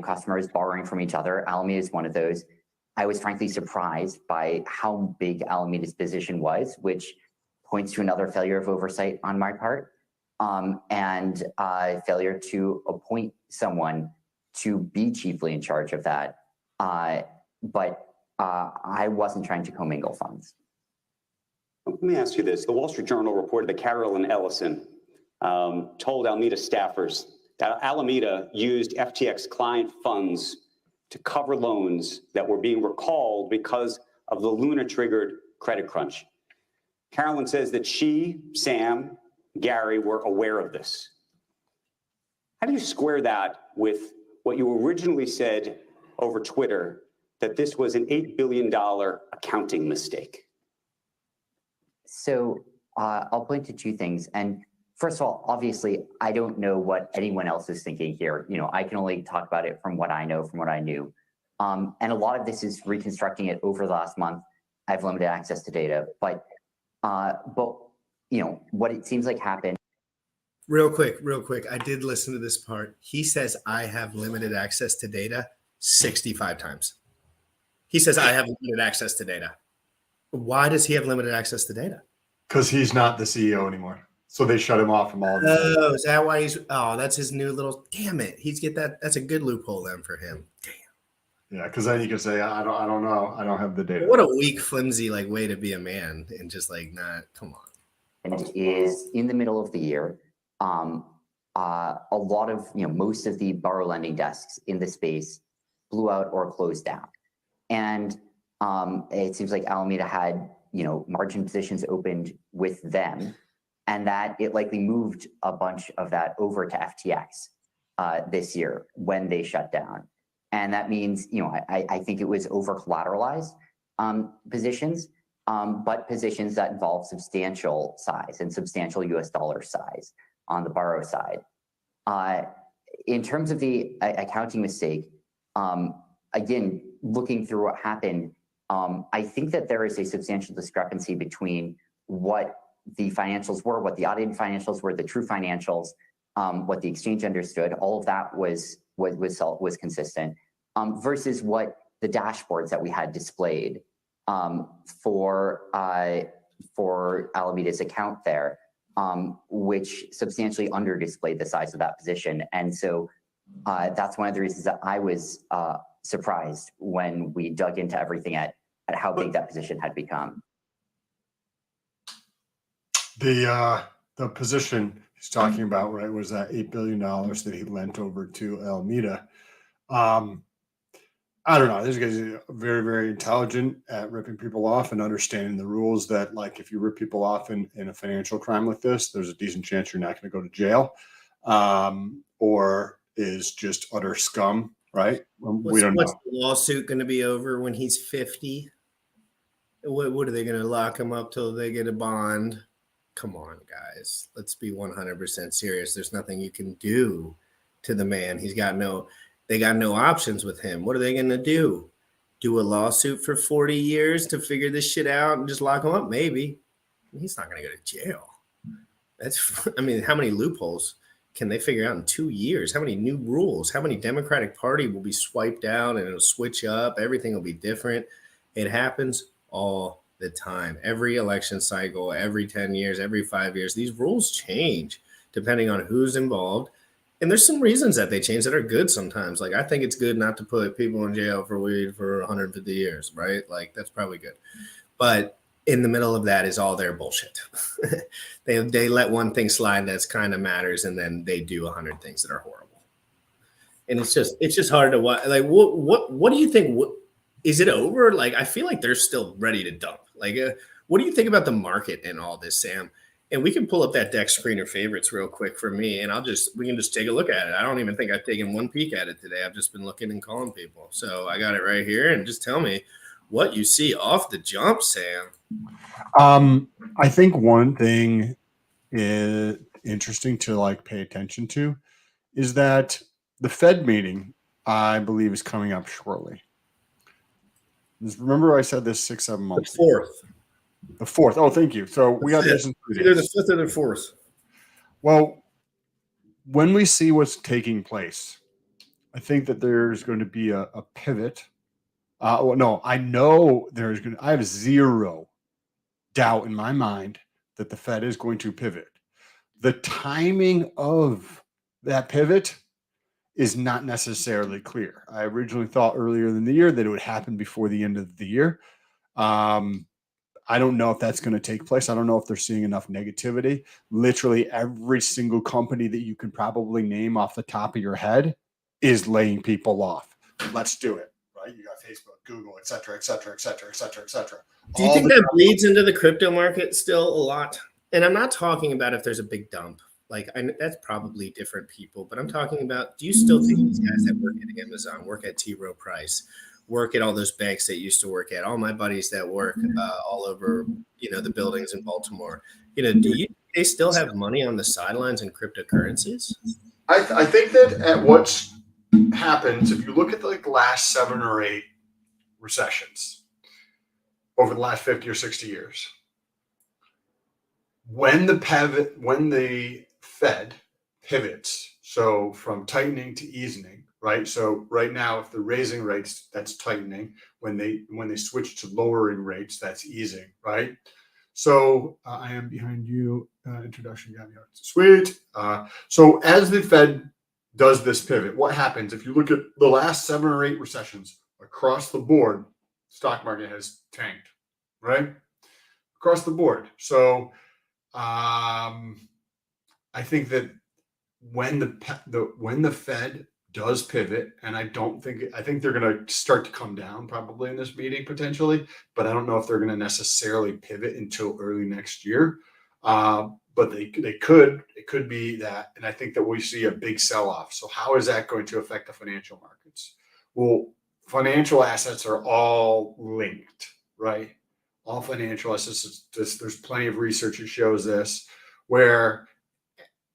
customers borrowing from each other. Alameda is one of those. I was frankly surprised by how big Alameda's position was, which points to another failure of oversight on my part, and failure to appoint someone to be chiefly in charge of that. But I wasn't trying to commingle funds. Let me ask you this. The Wall Street Journal reported that Carolyn Ellison told Alameda staffers that Alameda used FTX client funds to cover loans that were being recalled because of the Luna-triggered credit crunch. Carolyn says that she, Sam, Gary were aware of this. How do you square that with what you originally said over Twitter, that this was an $8 billion accounting mistake? So I'll point to two things. And first of all, obviously, I don't know what anyone else is thinking here. I can only talk about it from what I know, from what I knew. And a lot of this is reconstructing it over the last month. I have limited access to data, but what it seems like happened. Real quick. I did listen to this part. He says, I have limited access to data 65 times. He says, I have limited access to data. Why does he have limited access to data? Because he's not the CEO anymore. So they shut him off from all of this. Oh, is that why that's his new little, damn it. That's a good loophole then for him. Damn. Yeah, because then you can say, I don't know. I don't have the data. What a weak, flimsy way to be a man and just not, come on. And it is in the middle of the year. A lot of, most of the borrow lending desks in the space blew out or closed down. And it seems like Alameda had, margin positions opened with them, and that it likely moved a bunch of that over to FTX this year when they shut down. And that means, I think it was over collateralized positions, but positions that involve substantial size and substantial US dollar size on the borrow side. In terms of the accounting mistake, again, looking through what happened, I think that there is a substantial discrepancy between what the financials were, what the audited financials were, the true financials, what the exchange understood. All of that was consistent, versus what the dashboards that we had displayed for Alameda's account there, which substantially under displayed the size of that position. And so that's one of the reasons that I was surprised when we dug into everything at how big that position had become. The position he's talking about, right, was that $8 billion that he lent over to Alameda. I don't know. This guy's very, very intelligent at ripping people off and understanding the rules that, if you rip people off in a financial crime like this, there's a decent chance you're not going to go to jail, or is just utter scum, right? We don't know. What's the lawsuit going to be over when he's 50? What are they going to lock him up till they get a bond? Come on, guys. Let's be 100% serious. There's nothing you can do to the man. They got no options with him. What are they going to do? Do a lawsuit for 40 years to figure this shit out and just lock him up? Maybe. He's not going to go to jail. How many loopholes can they figure out in 2 years? How many new rules? How many Democratic Party will be swiped out and it'll switch up? Everything will be different. It happens all the time. Every election cycle, every 10 years, every 5 years, these rules change depending on who's involved. And there's some reasons that they change that are good sometimes. Like I think it's good not to put people in jail for weed for 150 years, right? Like that's probably good. But in the middle of that is all their bullshit. They let one thing slide that's kind of matters, and then they do 100 things that are horrible. And it's just hard to watch. Like what do you think? Is it over? Like I feel like they're still ready to dump. Like what do you think about the market and all this, Sam? And we can pull up that deck screener favorites real quick for me, and we can just take a look at it. I don't even think I've taken one peek at it today. I've just been looking and calling people. So I got it right here, and just tell me what you see off the jump, Sam. I think one thing is interesting to like pay attention to is that the Fed meeting, I believe, is coming up shortly. Remember I said this 6-7 months ago. The fourth. Oh, thank you. So we got this in 3 days. Either the fifth or the fourth. Well, when we see what's taking place, I think that there's going to be a pivot. Well, no, I know I have zero doubt in my mind that the Fed is going to pivot. The timing of that pivot is not necessarily clear. I originally thought earlier in the year that it would happen before the end of the year. I don't know if that's going to take place. I don't know if they're seeing enough negativity. Literally every single company that you can probably name off the top of your head is laying people off. Let's do it, right? You got Facebook, Google, et cetera, et cetera, et cetera, et cetera, et cetera. Do you think that bleeds into the crypto market still a lot? And I'm not talking about if there's a big dump. Like that's probably different people, but I'm talking about, do you still think these guys that work at Amazon, work at T. Rowe Price, work at all those banks that used to work at, all my buddies that work all over, the buildings in Baltimore, they still have money on the sidelines in cryptocurrencies? I think that at what's happens, if you look at the last 7 or 8 recessions over the last 50 or 60 years, when the Fed pivots, so from tightening to easing, right? So right now, if they're raising rates, that's tightening. When they switch to lowering rates, that's easing, right? So I am behind you. Introduction got me out. Sweet. So as the Fed does this pivot, what happens? If you look at the last 7 or 8 recessions across the board, stock market has tanked, right? Across the board. So I think that when the Fed does pivot, and I think they're going to start to come down probably in this meeting potentially, but I don't know if they're going to necessarily pivot until early next year. But they could. It could be that, and I think that we see a big sell-off. So how is that going to affect the financial markets? Well, financial assets are all linked, right? All financial assets. There's plenty of research that shows this, where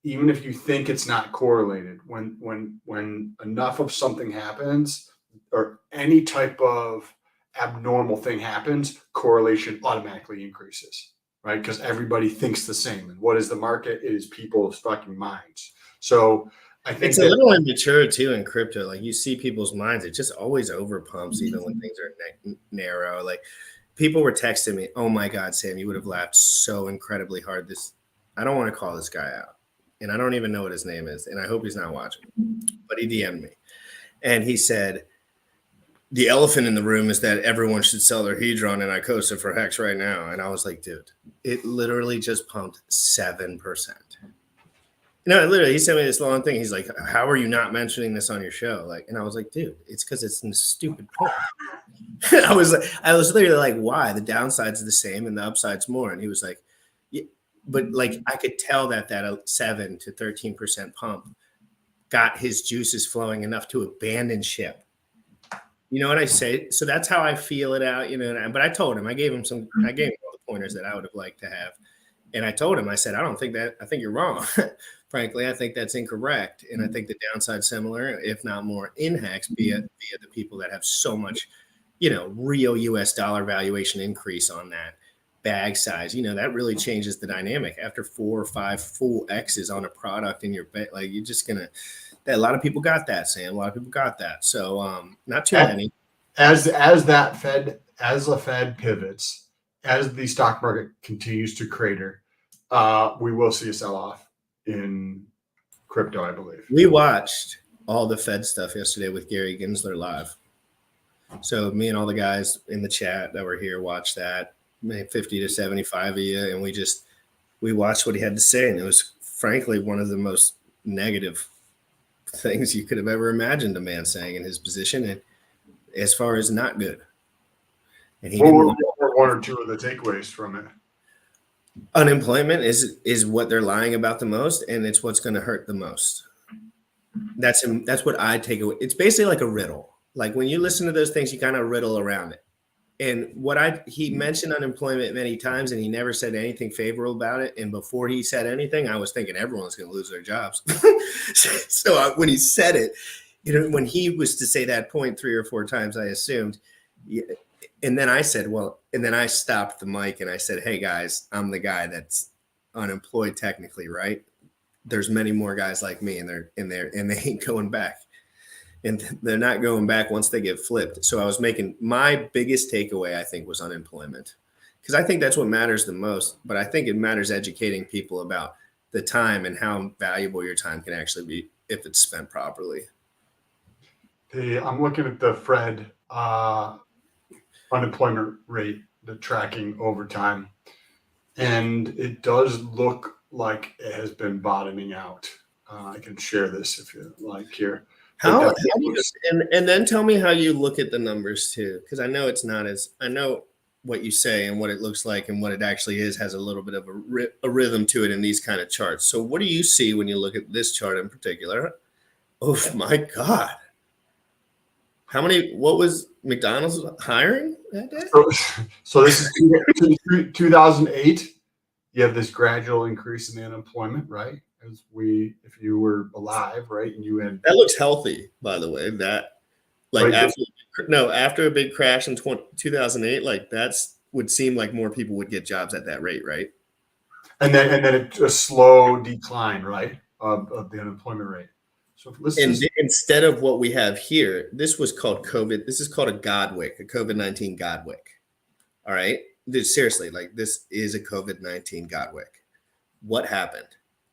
even if you think it's not correlated, when enough of something happens or any type of abnormal thing happens, correlation automatically increases, right? Because everybody thinks the same. And what is the market? It is people's fucking minds. So I think it's a little immature too in crypto. Like you see people's minds, it just always over pumps, even when things are narrow. Like people were texting me, "Oh my God, Sam, you would have laughed so incredibly hard." I don't want to call this guy out, and I don't even know what his name is, and I hope he's not watching, but he DM'd me, and he said, "The elephant in the room is that everyone should sell their Hedron and Icosa for Hex right now." And I was like, dude, it literally just pumped 7%. Literally, he sent me this long thing. He's like, "How are you not mentioning this on your show?" And I was like, dude, it's because it's in stupid pump. I was literally like, why? The downside's the same and the upside's more. And he was like, yeah, but like I could tell that 7 to 13% pump got his juices flowing enough to abandon ship. You know what I say? So that's how I feel it out, but I told him, I gave him all the pointers that I would have liked to have. And I told him, I said, I think you're wrong. Frankly, I think that's incorrect. And I think the downside's similar, if not more, in Hex, via the people that have so much, real US dollar valuation increase on that bag size. That really changes the dynamic. After 4 or 5 full X's on a product in your bag, like you're just going to, a lot of people got that, Sam. A lot of people got that. So not too many. As the Fed pivots, as the stock market continues to crater, we will see a sell-off in Crypto, I believe. We watched all the Fed stuff yesterday with Gary Gensler live. So me and all the guys in the chat that were here watched that, maybe 50 to 75 of you, and we watched what he had to say, and it was frankly one of the most negative things you could have ever imagined a man saying in his position, and as far as not good. And he What were one or two of the takeaways from it? Unemployment is what they're lying about the most, and it's what's going to hurt the most. That's what I take away. It's basically like a riddle. Like when you listen to those things, you kind of riddle around it. And he mentioned unemployment many times, and he never said anything favorable about it. And before he said anything, I was thinking everyone's going to lose their jobs. So when he said it, when he was to say that point 3 or 4 times, I assumed. And then I said, and then I stopped the mic and I said, hey guys, I'm the guy that's unemployed technically, right? There's many more guys like me, and they ain't going back. And they're not going back once they get flipped. So I was making my biggest takeaway, I think, was unemployment, because I think that's what matters the most. But I think it matters educating people about the time and how valuable your time can actually be if it's spent properly. I'm looking at the Fred unemployment rate, the tracking over time, and it does look like it has been bottoming out. I can share this if you like here. How do you, and then tell me how you look at the numbers too, because I know it's not as, I know what you say and what it looks like and what it actually is has a little bit of a rhythm to it in these kind of charts. So what do you see when you look at this chart in particular? Oh my God. What was McDonald's hiring that day? So this is 2008. You have this gradual increase in the unemployment, right? If you were alive, right, and you had, that looks healthy, by the way. That like right, after a big crash in 2008, like would seem like more people would get jobs at that rate, right? And then a slow decline, right, of the unemployment rate. So instead of what we have here, this was called COVID. This is called a Godwick, a COVID-19 Godwick. All right, seriously, like this is a COVID-19 Godwick. What happened?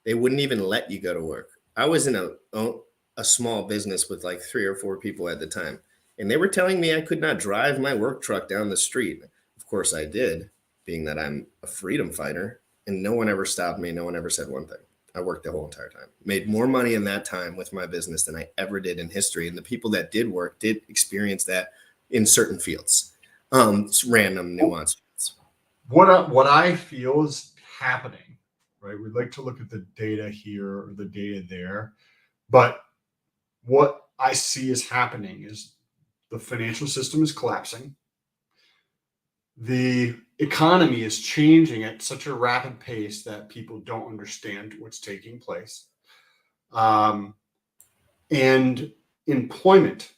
They wouldn't even let you go to work. I was in a small business with like 3 or 4 people at the time, and they were telling me I could not drive my work truck down the street. Of course I did, being that I'm a freedom fighter, and no one ever stopped me. No one ever said one thing. I worked the whole entire time, made more money in that time with my business than I ever did in history. And the people that did work did experience that in certain fields, random nuance. What I feel is happening, right? We'd like to look at the data here or the data there, but what I see is happening is the financial system is collapsing. The economy is changing at such a rapid pace that people don't understand what's taking place. And employment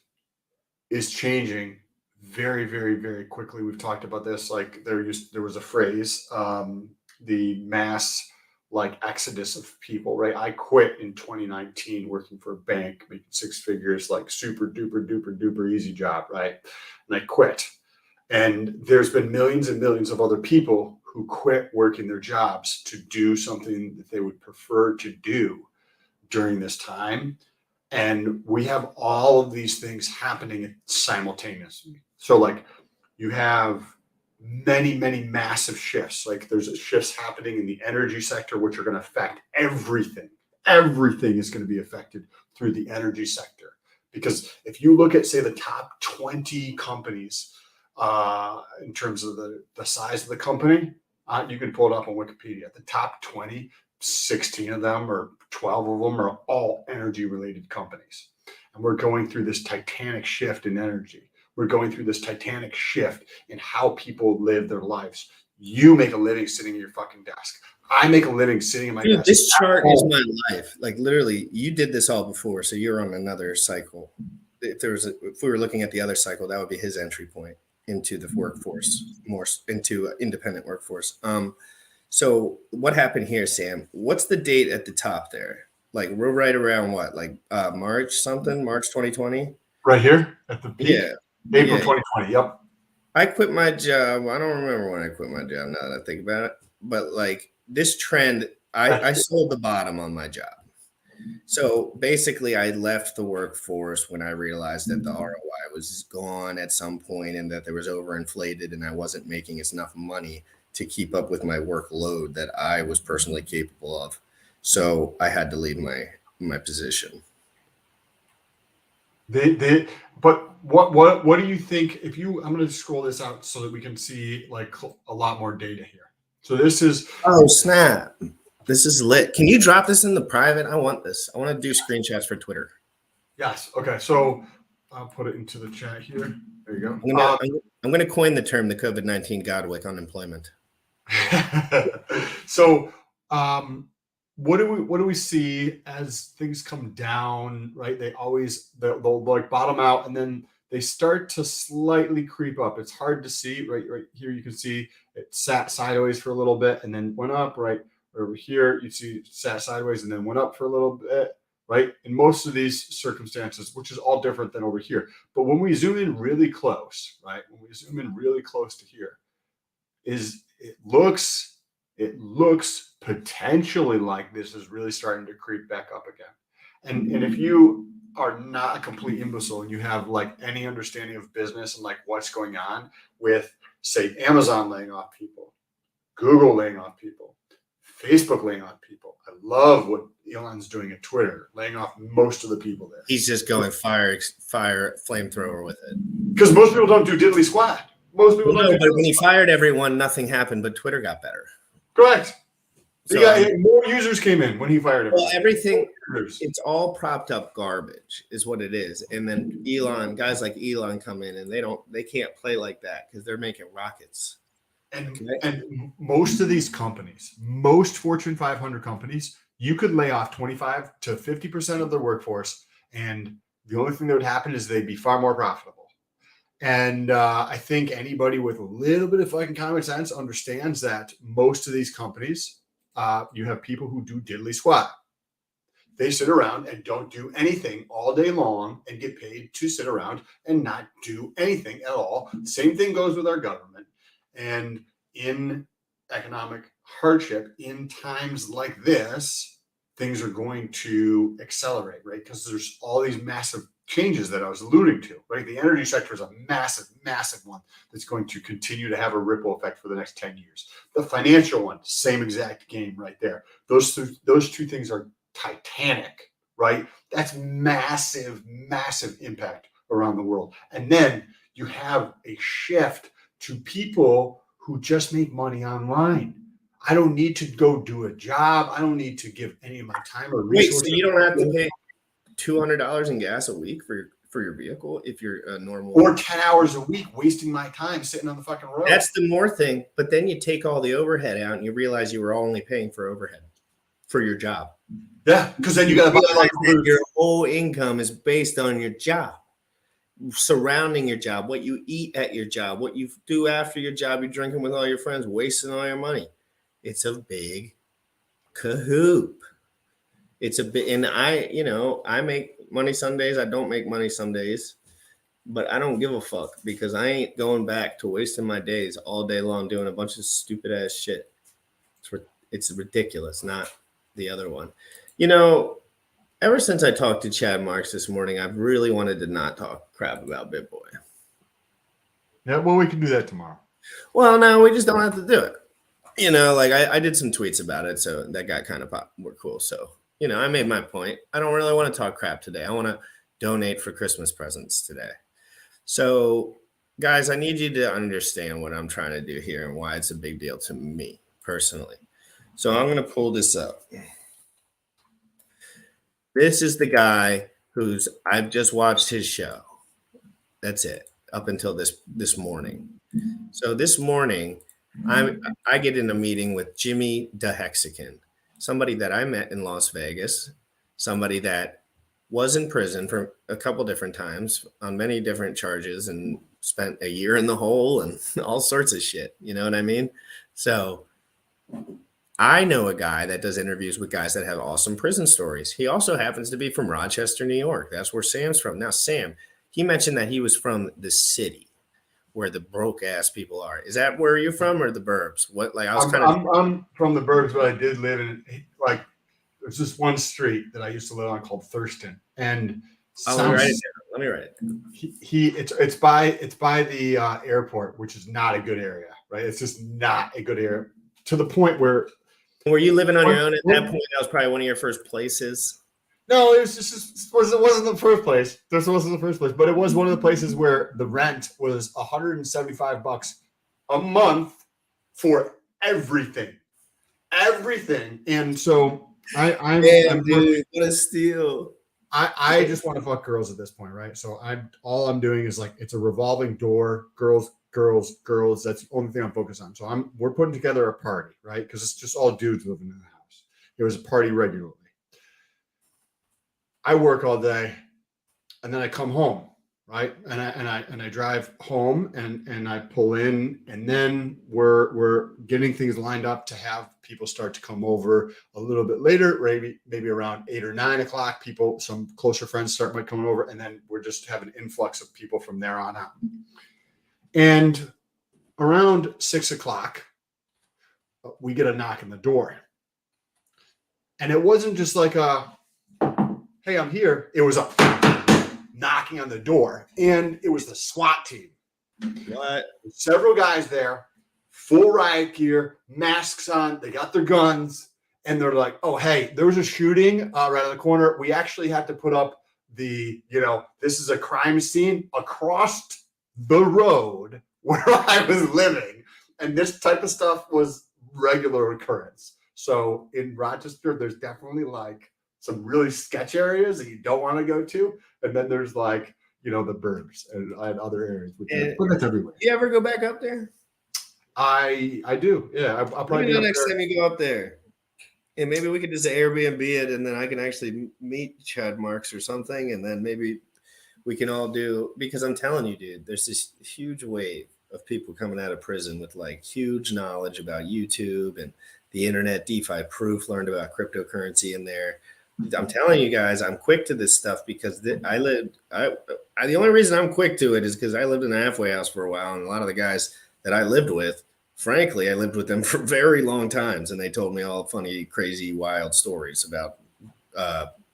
is changing very, very, very quickly. We've talked about this. Like there was a phrase, the mass exodus of people, right? I quit in 2019 working for a bank, making 6 figures, like super duper duper duper easy job, right? And I quit. And there's been millions and millions of other people who quit working their jobs to do something that they would prefer to do during this time. And we have all of these things happening simultaneously. So like you have many, many massive shifts. Like there's shifts happening in the energy sector, which are going to affect everything. Everything is going to be affected through the energy sector. Because if you look at, say, the top 20 companies, in terms of the size of the company, you can pull it up on Wikipedia. The top 20, 16 of them or 12 of them are all energy related companies. And we're going through this titanic shift in energy. We're going through this titanic shift in how people live their lives. You make a living sitting at your fucking desk. I make a living sitting at my desk. This chart is my life. Like literally, you did this all before, so you're on another cycle. If we were looking at the other cycle, that would be his entry point into the workforce, more into independent workforce. So what happened here, Sam? What's the date at the top there? Like we're right around what, like March 2020? Right here at the peak. Yeah. April 2020. Yep. I quit my job. I don't remember when I quit my job now that I think about it. But like this trend, I sold the bottom on my job. So basically, I left the workforce when I realized that the ROI was gone at some point and that there was overinflated and I wasn't making enough money to keep up with my workload that I was personally capable of. So I had to leave my position. But what do you think if you, I'm going to scroll this out so that we can see like a lot more data here. So this is, oh snap. This is lit. Can you drop this in the private? I want this. I want to do screenshots for Twitter. yes. Okay. So I'll put it into the chat here. There you go. I'm going to coin the term the COVID-19 Godwick unemployment. So what do we see as things come down, right? They'll like bottom out and then they start to slightly creep up. It's hard to see right here. You can see it sat sideways for a little bit and then went up, right? Over here, you see it sat sideways and then went up for a little bit, right? In most of these circumstances, which is all different than over here. But when we zoom in really close, right? When we zoom in really close to here, it looks potentially like this is really starting to creep back up again. And if you are not a complete imbecile and you have like any understanding of business and like what's going on with, say, Amazon laying off people, Google laying off people, Facebook laying off people. I love what Elon's doing at Twitter, laying off most of the people there. He's just going fire flamethrower with it. Because most people don't do diddly squat. Most people don't. But when he fired everyone, nothing happened, but Twitter got better. Correct. So, more users came in when he fired everyone. Well, everything, it's all propped up garbage is what it is. And then guys like Elon come in and they can't play like that because they're making rockets. And most of these companies, most Fortune 500 companies, you could lay off 25 to 50% of their workforce. And the only thing that would happen is they'd be far more profitable. And I think anybody with a little bit of fucking common sense understands that most of these companies, you have people who do diddly squat. They sit around and don't do anything all day long and get paid to sit around and not do anything at all. Same thing goes with our government. And in economic hardship, in times like this, things are going to accelerate, right? Because there's all these massive changes that I was alluding to, right? The energy sector is a massive, massive one that's going to continue to have a ripple effect for the next 10 years. The financial one, same exact game right there. Those two things are titanic, right? That's massive, massive impact around the world. And then you have a shift to people who just make money online. I don't need to go do a job. I don't need to give any of my time or resources. Wait, so you don't have to pay $200 in gas a week for your vehicle if you're a normal, or 10 hours a week wasting my time sitting on the fucking road. That's the more thing. But then you take all the overhead out and you realize you were only paying for overhead for your job. Yeah, because then you got to buy like your whole income is based on your job, surrounding your job, what you eat at your job, what you do after your job, you're drinking with all your friends, wasting all your money. It's a big cahoop. It's a bit, and I make money some days. I don't make money some days, but I don't give a fuck because I ain't going back to wasting my days all day long doing a bunch of stupid ass shit. It's ridiculous, not the other one. Ever since I talked to Chad Marks this morning, I've really wanted to not talk crap about BitBoy. Yeah, well, we can do that tomorrow. Well, no, we just don't have to do it. I did some tweets about it, so that got kind of more cool. So, I made my point. I don't really want to talk crap today. I want to donate for Christmas presents today. So, guys, I need you to understand what I'm trying to do here and why it's a big deal to me personally. So I'm going to pull this up. This is the guy I've just watched his show. That's it, up until this morning. So this morning, I get in a meeting with Jimmy the Hexican, somebody that I met in Las Vegas, somebody that was in prison for a couple different times on many different charges and spent a year in the hole and all sorts of shit. You know what I mean? So I know a guy that does interviews with guys that have awesome prison stories. He also happens to be from Rochester, New York. That's where Sam's from. Now, Sam, he mentioned that he was from the city where the broke ass people are. Is that where you're from or the burbs? What, like, I was I'm from the burbs, but I did live in there's this one street that I used to live on called Thurston, and Let me write it down. Let me write it down. it's by the airport, which is not a good area, right? It's just not a good area to the point where. Were you living on your own at that point? That was probably one of your first places. No, it wasn't the first place. This wasn't the first place, but it was one of the places where the rent was $175 a month for everything. And so I'm dude, what a steal. I just want to fuck girls at this point, right? So all I'm doing is like, it's a revolving door, girls. That's the only thing I'm focused on. So we're putting together a party, right? Because it's just all dudes living in the house. It was a party regularly. I work all day, and then I come home, right? And I drive home, and I pull in, and then we're getting things lined up to have people start to come over a little bit later, maybe around 8 or 9 o'clock. Some closer friends start coming over, and then we're just having an influx of people from there on out. And around 6 o'clock, we get a knock on the door, and it wasn't just like hey, I'm here. It was a knocking on the door, and it was the SWAT team. What? Several guys there, full riot gear, masks on. They got their guns, and they're like, "Oh, hey, there was a shooting right on the corner. We actually had to put up this is a crime scene across the road where I was living, and this type of stuff was regular occurrence." So in Rochester, there's definitely like some really sketch areas that you don't want to go to, and then there's like the burbs and other areas, but that's everywhere. You ever go back up there? I do, yeah. I'll probably maybe the next time you go up there, and maybe we could just Airbnb it, and then I can actually meet Chad Marks or something, and then maybe we can all do, because I'm telling you, dude, there's this huge wave of people coming out of prison with like huge knowledge about YouTube and the internet, DeFi proof, learned about cryptocurrency in there. I'm telling you guys, I'm quick to this stuff because the only reason I'm quick to it is because I lived in a halfway house for a while, and a lot of the guys that I lived with, frankly, I lived with them for very long times, and they told me all funny, crazy, wild stories about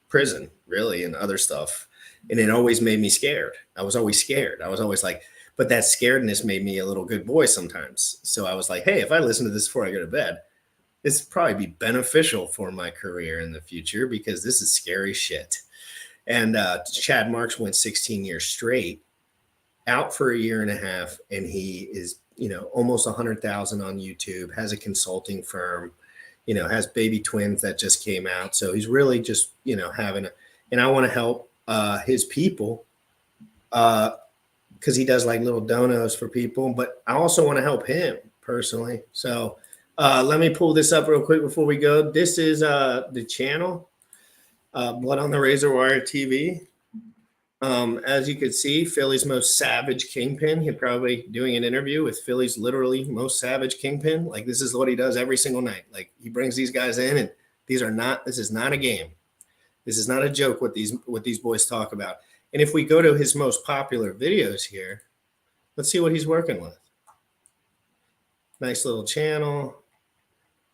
prison, really, and other stuff, and it always made me scared. I was always scared. I was always like, but that scaredness made me a little good boy sometimes. So I was like, hey, if I listen to this before I go to bed, this would probably be beneficial for my career in the future because this is scary shit. And Chad Marks went 16 years straight, out for a year and a half, and he is, almost 100,000 on YouTube, has a consulting firm, has baby twins that just came out. So he's really just, and I want to help his people because he does like little donos for people, but I also want to help him personally. So let me pull this up real quick before we go. This is the channel, Blood on the Razor Wire TV. As you can see, Philly's most savage kingpin. He's probably doing an interview with Philly's literally most savage kingpin. Like, this is what he does every single night. Like, he brings these guys in, and this is not a game. This is not a joke what these boys talk about. And if we go to his most popular videos here, let's see what he's working with. Nice little channel.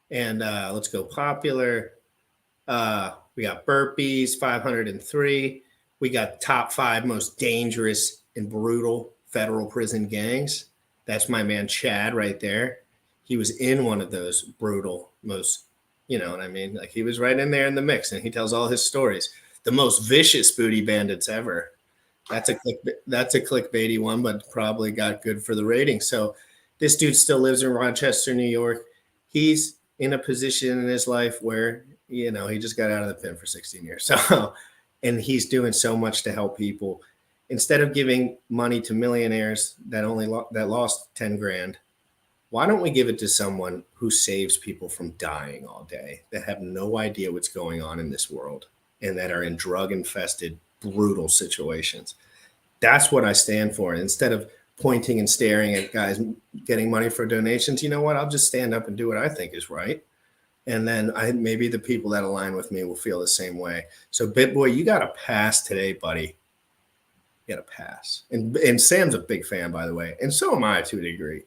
And let's go popular. We got burpees, 503. We got top 5 most dangerous and brutal federal prison gangs. That's my man Chad right there. He was in one of those brutal, most, you know what I mean? Like, he was right in there in the mix, and he tells all his stories. The most vicious booty bandits ever. That's a clickbaity one, but probably got good for the rating. So this dude still lives in Rochester, New York. He's in a position in his life where, he just got out of the pen for 16 years. So, and he's doing so much to help people. Instead of giving money to millionaires that lost 10 grand, why don't we give it to someone who saves people from dying all day, that have no idea what's going on in this world, and that are in drug-infested, brutal situations? That's what I stand for. Instead of pointing and staring at guys getting money for donations, you know what? I'll just stand up and do what I think is right. And then maybe the people that align with me will feel the same way. So, BitBoy, you got to pass today, buddy. You got to pass. And Sam's a big fan, by the way. And so am I, to a degree.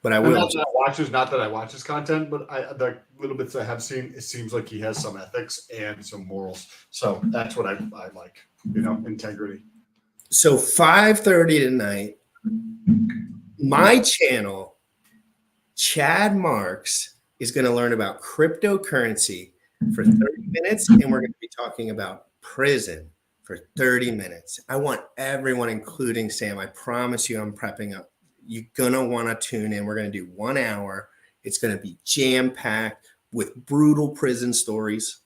but I And will. not that I watch his content, but the little bits I have seen, it seems like he has some ethics and some morals. So that's what I like, integrity. So 5:30 tonight, my channel, Chad Marks, is going to learn about cryptocurrency for 30 minutes, and we're going to be talking about prison for 30 minutes. I want everyone, including Sam, I promise you I'm prepping up. You're going to want to tune in. We're going to do 1 hour. It's going to be jam-packed with brutal prison stories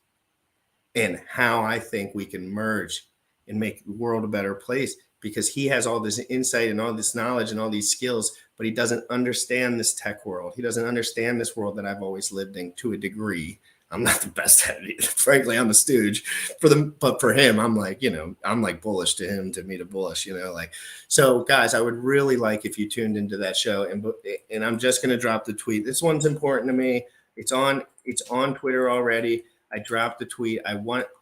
and how I think we can merge and make the world a better place, because he has all this insight and all this knowledge and all these skills, but he doesn't understand this tech world. He doesn't understand this world that I've always lived in to a degree. I'm not the best at it. Frankly, I'm a stooge for them, but for him, I'm like, I'm like bullish to him, to me to bullish, So guys, I would really like if you tuned into that show, and I'm just going to drop the tweet. This one's important to me. It's on Twitter already. I dropped the tweet.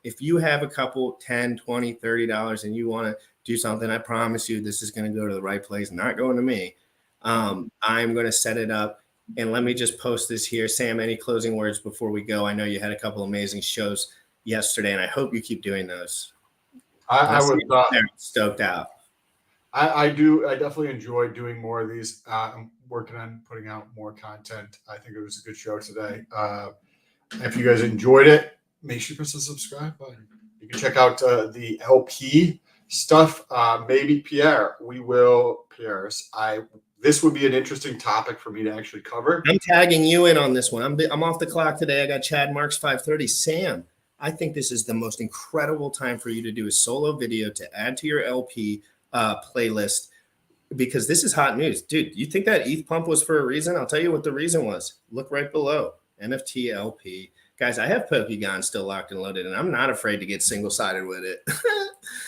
If you have a couple, $10, $20, $30 and you want to do something, I promise you this is going to go to the right place, not going to me. I'm going to set it up. And let me just post this here. Sam, any closing words before we go? I know you had a couple amazing shows yesterday, and I hope you keep doing those. I was stoked out. I do. I definitely enjoy doing more of these. I'm working on putting out more content. I think it was a good show today. If you guys enjoyed it, make sure you press the subscribe button. You can check out the LP stuff. Maybe Pierre's. This would be an interesting topic for me to actually cover. I'm tagging you in on this one. I'm off the clock today. I got Chad Marks 5:30. Sam, I think this is the most incredible time for you to do a solo video to add to your LP playlist, because this is hot news. Dude, you think that ETH pump was for a reason? I'll tell you what the reason was. Look right below. NFT LP. Guys, I have Pokegon still locked and loaded, and I'm not afraid to get single-sided with it.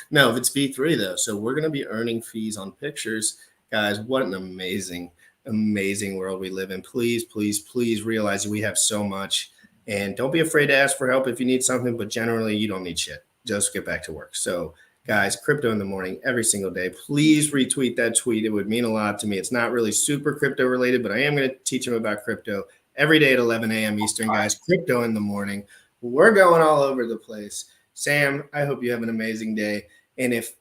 No, if it's V3, though. So we're going to be earning fees on pictures. Guys, what an amazing, amazing world we live in. Please, please, please realize we have so much. And don't be afraid to ask for help if you need something, but generally you don't need shit. Just get back to work. So, guys, crypto in the morning every single day. Please retweet that tweet. It would mean a lot to me. It's not really super crypto related, but I am going to teach them about crypto every day at 11 a.m. Eastern, guys. Crypto in the morning. We're going all over the place. Sam, I hope you have an amazing day. And if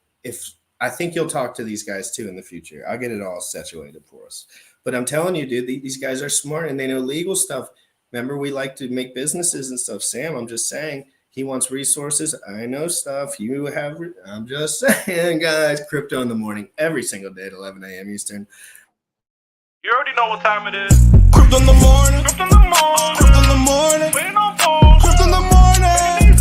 I think you'll talk to these guys too in the future. I'll get it all situated for us. But I'm telling you, dude, these guys are smart and they know legal stuff. Remember, we like to make businesses and stuff. Sam, I'm just saying, he wants resources. I know stuff. I'm just saying, guys, crypto in the morning every single day at 11 a.m. Eastern. You already know what time it is. Crypto in the morning. Crypto in the morning. Crypto in the morning. Waiting on phone. Crypto in the morning.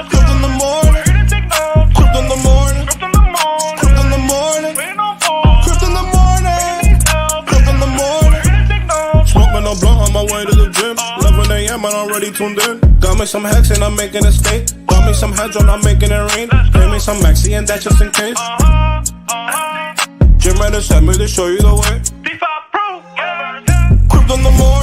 Crypto in the morning. We're here to take notes. Crypto in the morning. Crypto in the morning. Crypto in the morning. Waiting on phone. Crypto in the morning. Crypto in the morning. We're here to take notes. Smoking a blunt on my way to the gym. 11 a.m. and I'm already tuned in. Got me some hex and I'm making a state. Got me some hedron, I'm making it rain. Pay me some maxi and that's just in case. GymRatCrypto sent me to show you the way. D5 Pro. Yeah. Crypto in the morning.